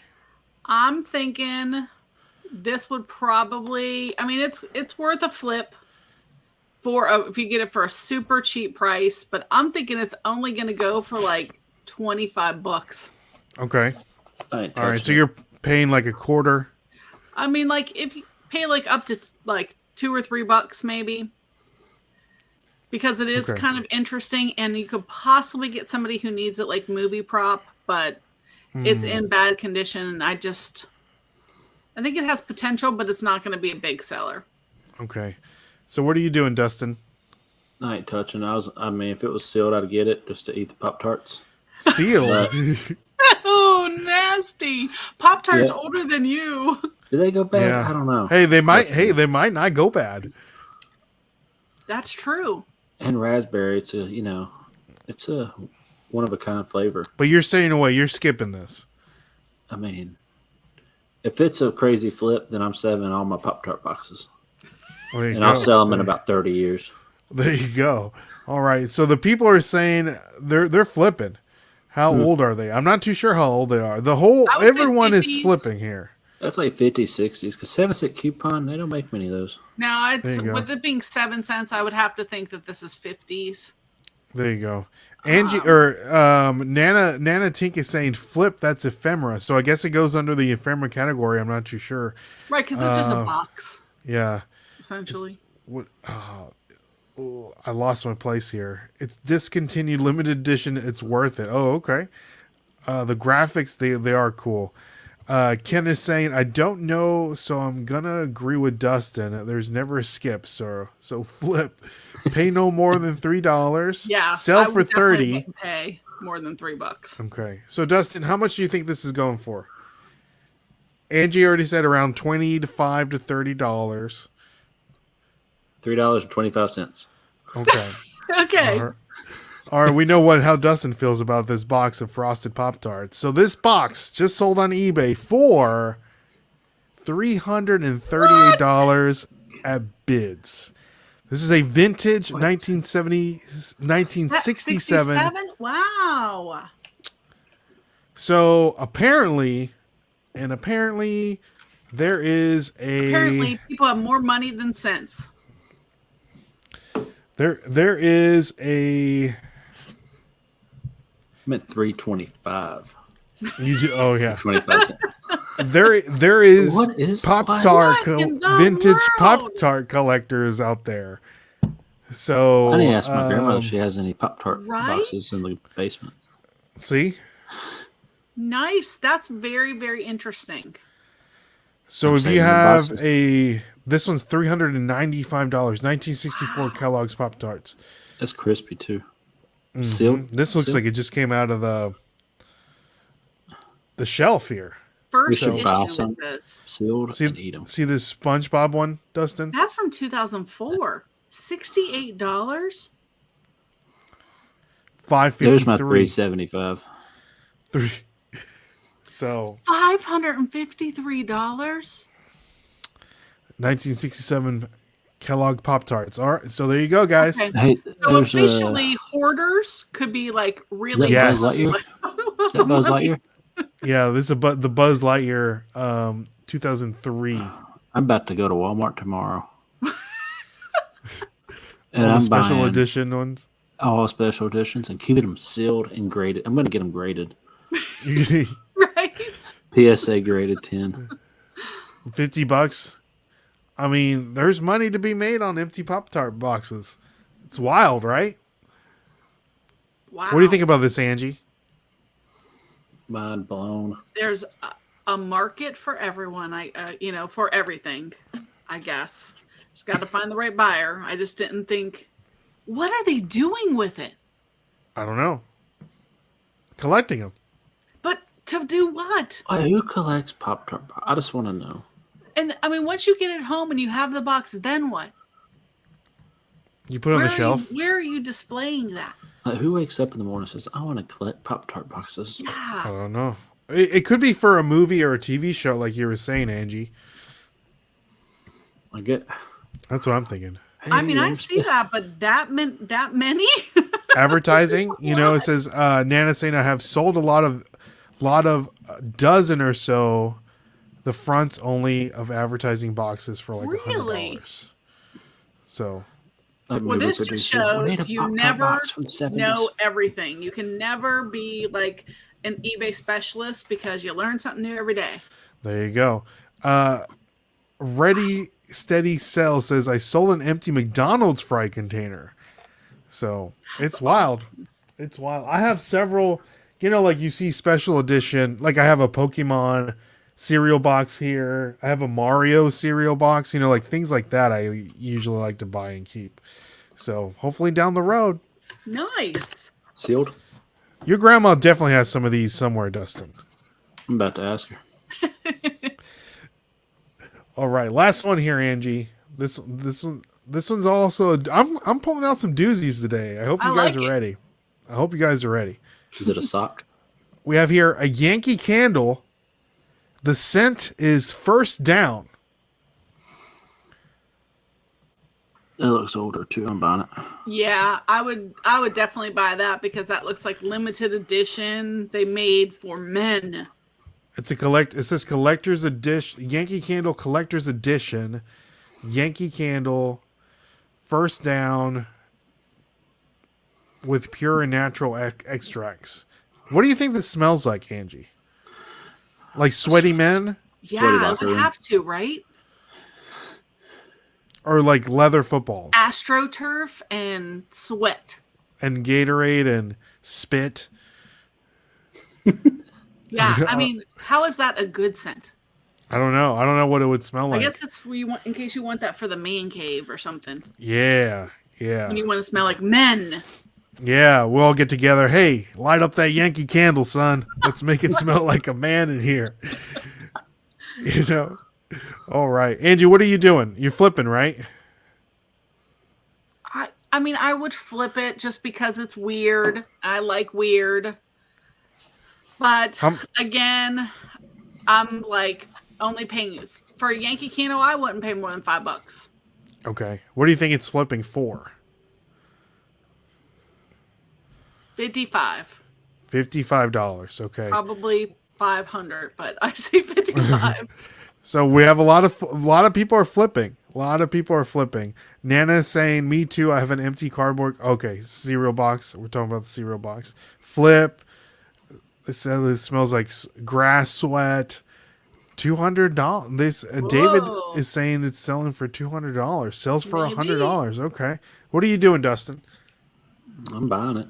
I'm thinking this would probably, I mean, it's worth a flip if you get it for a super cheap price, but I'm thinking it's only going to go for like $25. Okay. All right. So you're paying like a quarter. I mean, like if you pay like up to like $2 or $3 maybe, because it is kind of interesting, and you could possibly get somebody who needs it like movie prop, but it's in bad condition. And I think it has potential, but it's not going to be a big seller. Okay. So what are you doing, Dustin? I ain't touching. I mean, if it was sealed, I'd get it just to eat the Pop-Tarts. Sealed? Oh, nasty. Pop-Tarts older than you. Do they go bad? Yeah. I don't know. Hey, they might not go bad. That's true. And raspberry, it's a one of a kind flavor. But you're staying away. You're skipping this. I mean, if it's a crazy flip, then I'm saving all my Pop-Tart boxes. I'll sell them in about 30 years. There you go. All right. So the people are saying they're flipping. How old are they? I'm not too sure how old they are. Everyone is flipping here. That's like 50s, 60s. Because 7-cent coupon, they don't make many of those. Now, with it being 7 cents, I would have to think that this is 50s. There you go. Angie Nana Tink is saying flip. That's ephemera. So I guess it goes under the ephemera category. I'm not too sure. Right, because it's just a box. Yeah. Essentially. I lost my place here. It's discontinued, limited edition. It's worth it. Oh, okay. The graphics they are cool. Ken is saying, I don't know, so I'm gonna agree with Dustin. There's never a skip, so flip. Pay no more than $3. Yeah, Sell I for would definitely 30. wouldn't pay more than $3. Okay. So Dustin, how much do you think this is going for? Angie already said around $25 to $30. $3.25. Okay. Okay. All right, we know how Dustin feels about this box of frosted Pop-Tarts. So this box just sold on eBay for $338 at bids. This is a vintage 1967. 67? Wow. So apparently there is Apparently, people have more money than sense. there is a I meant $3.25. oh yeah. 25 cents. There is What is Pop-Tart what in the vintage world? Pop-Tart collectors out there. So I didn't ask my grandmother if she has any Pop-Tart Right? boxes in the basement. see? Nice. That's very, very interesting. So I'm if you saving the have boxes. this one's $395, 1964 Kellogg's Pop-Tarts. That's crispy too. Mhm. Sealed. This looks Sealed? like it just came out of the shelf here. First should issue, buy it some. says. Sealed and eat them. See this SpongeBob one, Dustin? That's from 2004. $68? There's my $5.53. $3.75. Three. So $553? 1967 Kellogg Pop-Tarts. All right, so there you go, guys. Okay. Hey, So there's officially, hoarders could be like really. Yes. Buzz Lightyear? Is that Buzz Lightyear? Yeah, this is the Buzz Lightyear 2003. I'm about to go to Walmart tomorrow. And All the I'm special buying edition ones. all special editions and keeping them sealed and graded. I'm going to get them graded. Right? PSA graded 10. $50. I mean, there's money to be made on empty Pop-Tart boxes. It's wild, right? Wow. What do you think about this, Angie? Mind blown. There's a market for everyone. For everything, I guess. Just got to find the right buyer. I just didn't think, what are they doing with it? I don't know. Collecting them. But to do what? Who collects Pop-Tart? I just want to know. And I mean, once you get it home and you have the box, then what? You put it on the shelf. Where are you displaying that? Who wakes up in the morning and says, I want to collect Pop-Tart boxes? I Yeah. don't know. It could be for a movie or a TV show, like you were saying, Angie. I get. That's what I'm thinking. I mean, I I'm see that, but that many? Advertising, it says Nana saying I have sold a lot of dozen or so the fronts only of advertising boxes for like Really? $100. So like Well, movie this just producer. We need shows a you Pop-Tart never box from the 70s. know everything. You can never be like an eBay specialist because you learn something new every day. there you go. Ready Steady Sell says I sold an empty McDonald's fry container. So it's wild. It's wild. I have several, like you see special edition, like I have a Pokemon cereal box here. I have a Mario cereal box, like things like that I usually like to buy and keep. So hopefully down the road. Nice. Sealed? Your grandma definitely has some of these somewhere, Dustin. I'm about to ask her. All right, last one here, Angie. This one's also I'm pulling out some doozies today. I hope you guys are ready. I hope you guys are ready. Is it a sock? We have here a Yankee Candle. The scent is First Down. It looks older too. I'm buying it. Yeah, I would definitely buy that because that looks like limited edition they made for men. It says collector's edition, Yankee Candle collector's edition, Yankee Candle, First Down, with pure and natural extracts. What do you think this smells like, Angie? Like sweaty men, Yeah, Sweaty I locker would room. have to, right? or like leather footballs AstroTurf and sweat. and Gatorade and spit? Yeah, I mean, how is that a good scent? I don't know. I don't know what it would smell I like. guess that's where you want, in case you want that for the man cave or something. Yeah. When you want to smell like men. Yeah, we'll all get together. Hey, light up that Yankee candle, son. Let's make it smell like a man in here. You know? All right. Angie, what are you doing? You're flipping, right? I mean, I would flip it just because it's weird. I like weird. But again, I'm like only paying for a Yankee Candle. I wouldn't pay more than $5. Okay. What do you think it's flipping for? 55. $55. Okay. Probably 500, but I say 55. So we have a lot of people are flipping. A lot of people are flipping. Nana's saying, "Me too. I have an empty cardboard." Okay, cereal box. We're talking about the cereal box. Flip. It says it smells like grass sweat. $200. This David is saying it's selling for $200. Sells for $100. Okay. What are you doing, Dustin? I'm buying it.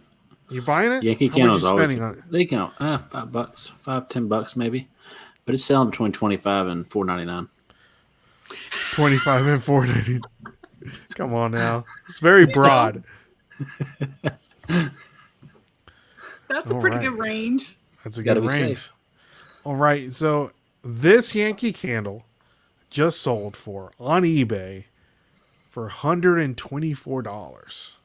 You buying it? Yankee How much you Candle's always spending on it? they count $5, $10 maybe, but it's selling between $25 and $4.99. 25 and 4.90. Come on now. It's very broad. That's a pretty good range. That's a good range. Safe. All right. So this Yankee Candle just sold for on eBay for $124.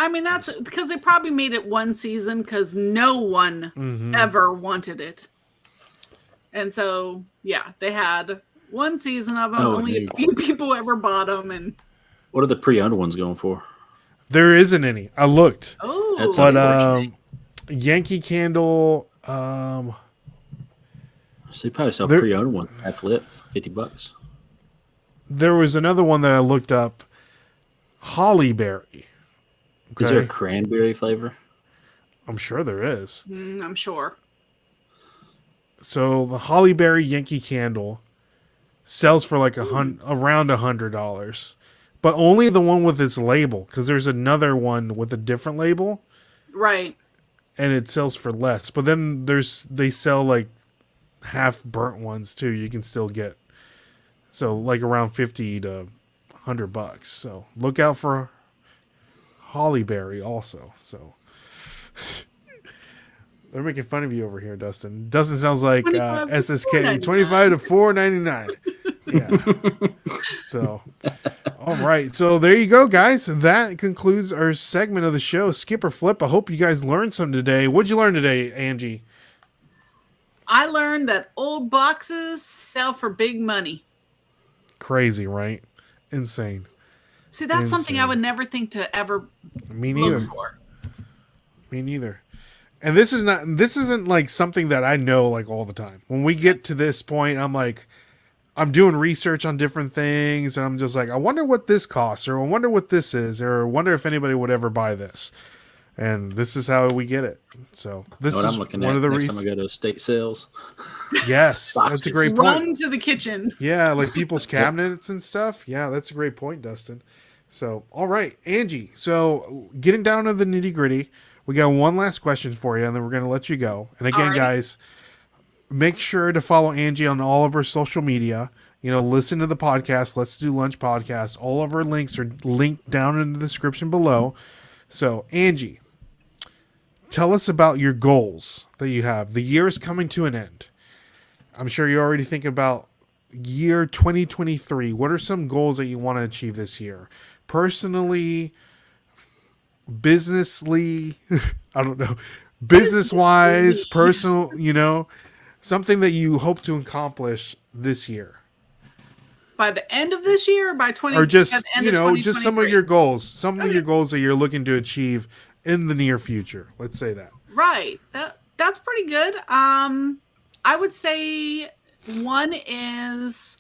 I mean, that's because they probably made it one season because no one ever wanted it. And so, yeah, they had one season of them. Only a few people ever bought them. And what are the pre-owned ones going for? There isn't any. I looked. Oh, that's but Yankee Candle. So you probably sell pre-owned one half lit, $50. There was another one that I looked up. Hollyberry. Okay. Is there a cranberry flavor? I'm sure there is. I'm sure. So the Hollyberry Yankee Candle sells for like around $100, but only the one with its label, because there's another one with a different label, right? And it sells for less. But then they sell like half burnt ones too. You can still get like around $50 to $100. So look out for Hollyberry also. So. They're making fun of you over here, Dustin. Dustin sounds like SSK. 25 to $4.99. Yeah. So, all right. So there you go, guys. That concludes our segment of the show, Skip or Flip. I hope you guys learned something today. What'd you learn today, Angie? I learned that old boxes sell for big money. Crazy, right? Insane. See, that's something I would never think to ever look for. Me neither. And this isn't like something that I know like all the time. When we get to this point, I'm doing research on different things, and I'm just like, I wonder what this costs, or I wonder what this is, or I wonder if anybody would ever buy this. And this is how we get it. So this is I'm looking one of the next time I go to estate sales. Yes, that's a great point. Run to the kitchen. Yeah, like people's cabinets and stuff. Yeah, that's a great point, Dustin. So, all right, Angie. So getting down to the nitty gritty. We got one last question for you, and then we're going to let you go. And again, guys, make sure to follow Angie on all of her social media. Listen to the podcast, Let's Do Lunch podcast. All of our links are linked down in the description below. So, Angie, tell us about your goals that you have. The year is coming to an end. I'm sure you're already thinking about year 2023. What are some goals that you want to achieve this year? Personally, businessly, I don't know, business-wise, personal, something that you hope to accomplish this year. By the end of this year, or by 20, or just just some of your goals, of your goals that you're looking to achieve in the near future. Let's say that. Right. That's pretty good. I would say one is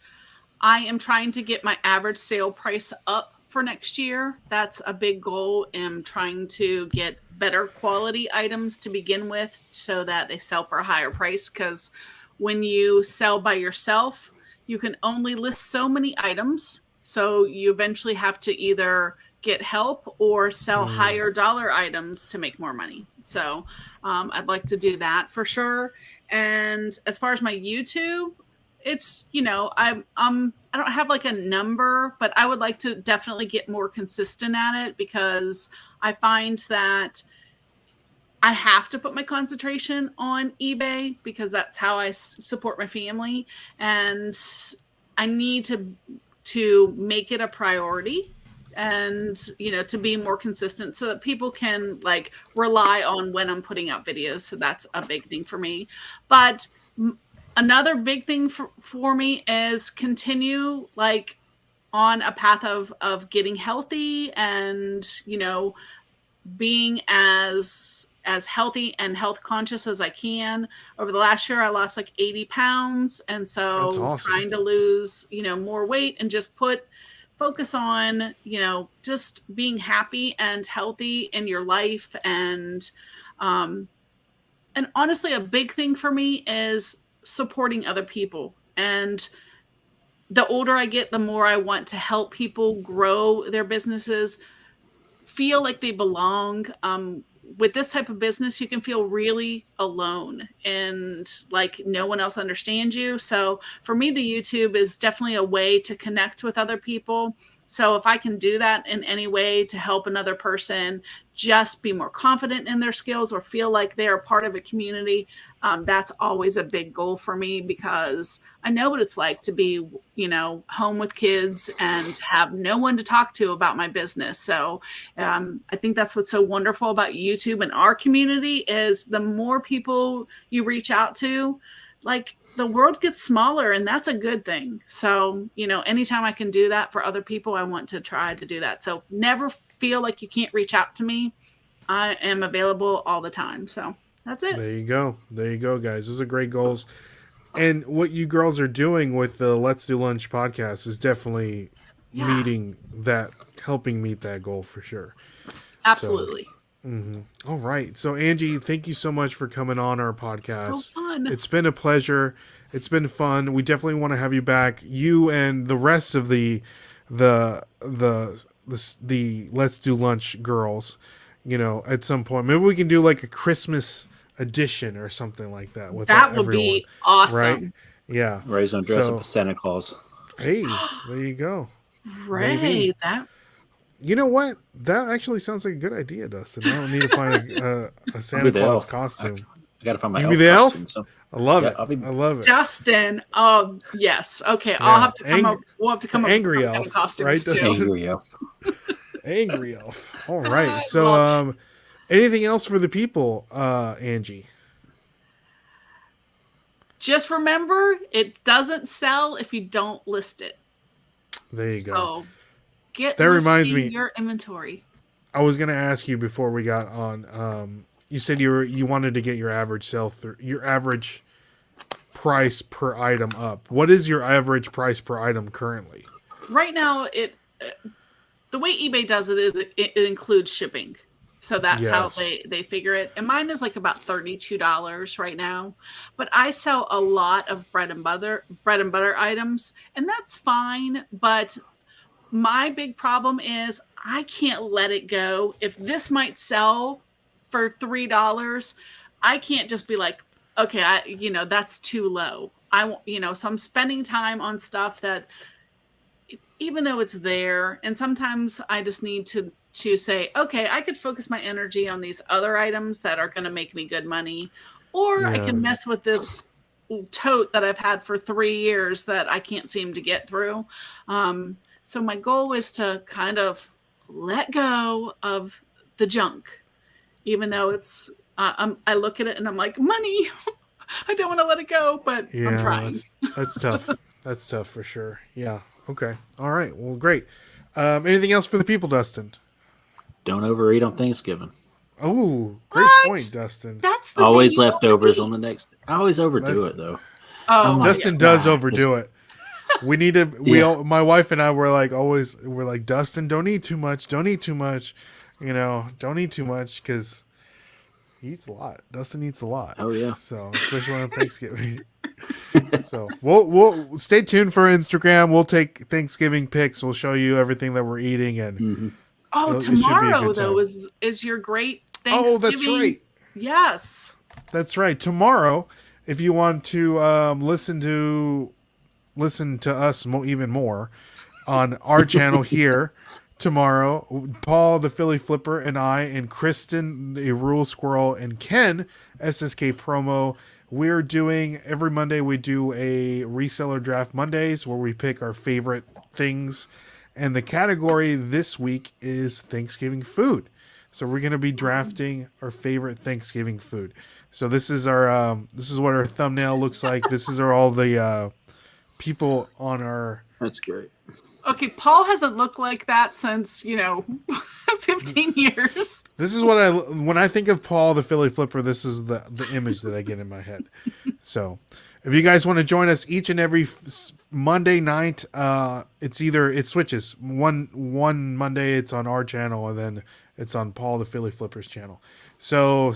I am trying to get my average sale price up for next year. That's a big goal. I'm trying to get better quality items to begin with so that they sell for a higher price, because when you sell by yourself, you can only list so many items. So you eventually have to either get help or sell higher dollar items to make more money. So I'd like to do that for sure. And as far as my YouTube, it's, I don't have like a number, but I would like to definitely get more consistent at it, because I find that I have to put my concentration on eBay because that's how I support my family, and I need to make it a priority, and to be more consistent so that people can like rely on when I'm putting out videos. So that's a big thing for me. But another big thing for me is continue like on a path of getting healthy, and being as healthy and health conscious as I can. Over the last year, I lost like 80 pounds. And so That's awesome. trying to lose, more weight, and just focus on, just being happy and healthy in your life. And honestly, a big thing for me is supporting other people. And the older I get, the more I want to help people grow their businesses, feel like they belong. With this type of business, you can feel really alone and like no one else understands you. So for me, the YouTube is definitely a way to connect with other people. So if I can do that in any way to help another person just be more confident in their skills or feel like they are part of a community, that's always a big goal for me, because I know what it's like to be, home with kids and have no one to talk to about my business. So I think that's what's so wonderful about YouTube and our community is the more people you reach out to, like the world gets smaller, and that's a good thing. So, anytime I can do that for other people, I want to try to do that. So never feel like you can't reach out to me. I am available all the time. So that's it. There you go, guys. Those are great goals. And what you girls are doing with the Let's Do Lunch podcast is definitely helping meet that goal for sure. Absolutely. All right. So Angie, thank you so much for coming on our podcast. So fun. It's been a pleasure. It's been fun. We definitely want to have you back. You and the rest of the Let's Do Lunch girls, at some point. Maybe we can do like a Christmas edition or something like that with that would everyone, be awesome. right? Yeah. Ray's gonna dress up as Santa Claus. Hey, there you go. Ray, Maybe. that. You know what? That actually sounds like a good idea, Dustin. I don't need to find a Santa Claus costume. I gotta find my You elf be the elf? costume, so. I love it. I love it. Justin. Oh, yes. Okay. I'll have to come up. We'll have to come up angry with elf, costumes right? too. Angry elf. Angry elf. All right. So, anything else for the people, Angie? Just remember, it doesn't sell if you don't list it. There you go. So that reminds me. Your inventory. I was going to ask you before we got on. You said you wanted to get your average your average price per item up. What is your average price per item currently? Right now, the way eBay does it is it includes shipping. So that's how they figure it. And mine is like about $32 right now. But I sell a lot of bread and butter items, and that's fine. But my big problem is I can't let it go. If this might sell for $3, I can't just be like, okay, that's too low. So I'm spending time on stuff that, even though it's there, and sometimes I just need to say, okay, I could focus my energy on these other items that are going to make me good money, or I can mess with this tote that I've had for 3 years that I can't seem to get through. So my goal is to kind of let go of the junk, even though it's, I look at it and I'm like, money, I don't want to let it go, but I'm trying. That's tough. That's tough for sure. Yeah. Okay. All right. Well, great. Anything else for the people, Dustin? Don't overeat on Thanksgiving. Oh, great point, Dustin. That's the always leftovers on the next. I always overdo it though. Oh, Dustin does overdo it. We need to. My wife and I were like, Dustin, don't eat too much. Don't eat too much. Don't eat too much because he eats a lot. Dustin eats a lot. Oh yeah. So especially on Thanksgiving. So we'll stay tuned for Instagram. We'll take Thanksgiving pics. We'll show you everything that we're eating, and tomorrow though is your great Thanksgiving. Oh, that's right. Yes. That's right. Tomorrow, if you want to listen to us even more on our channel here tomorrow, Paul the Philly Flipper and I and Kristen the Rural Squirrel and Ken SSK Promo, we're doing every Monday we do a reseller draft Mondays where we pick our favorite things, and the category this week is Thanksgiving food. So we're going to be drafting our favorite Thanksgiving food. So this is our this is what our thumbnail looks like. This is all the people on our. That's great. Okay, Paul hasn't looked like that since, 15 years. This is what when I think of Paul the Philly Flipper, this is the image that I get in my head. So if you guys want to join us each and every Monday night, it switches. One Monday it's on our channel, and then it's on Paul the Philly Flippers channel. So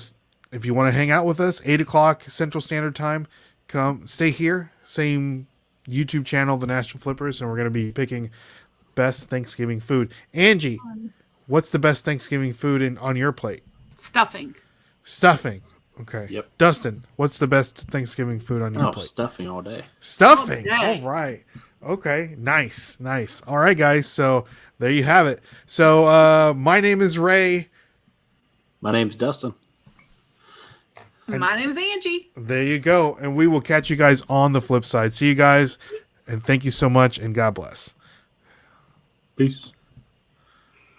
if you want to hang out with us, 8 o'clock Central Standard Time, come stay here. Same YouTube channel, The Nashville Flippers, and we're going to be picking best Thanksgiving food. Angie, what's the best Thanksgiving food on your plate? Stuffing. Stuffing. Okay. Yep. Dustin, what's the best Thanksgiving food on your plate? Stuffing all day. Stuffing. All day. All right. Okay. Nice. All right, guys. So there you have it. So my name is Ray. My name's Dustin. My name's Angie. There you go. And we will catch you guys on the flip side. See you guys. And thank you so much. And God bless. Peace.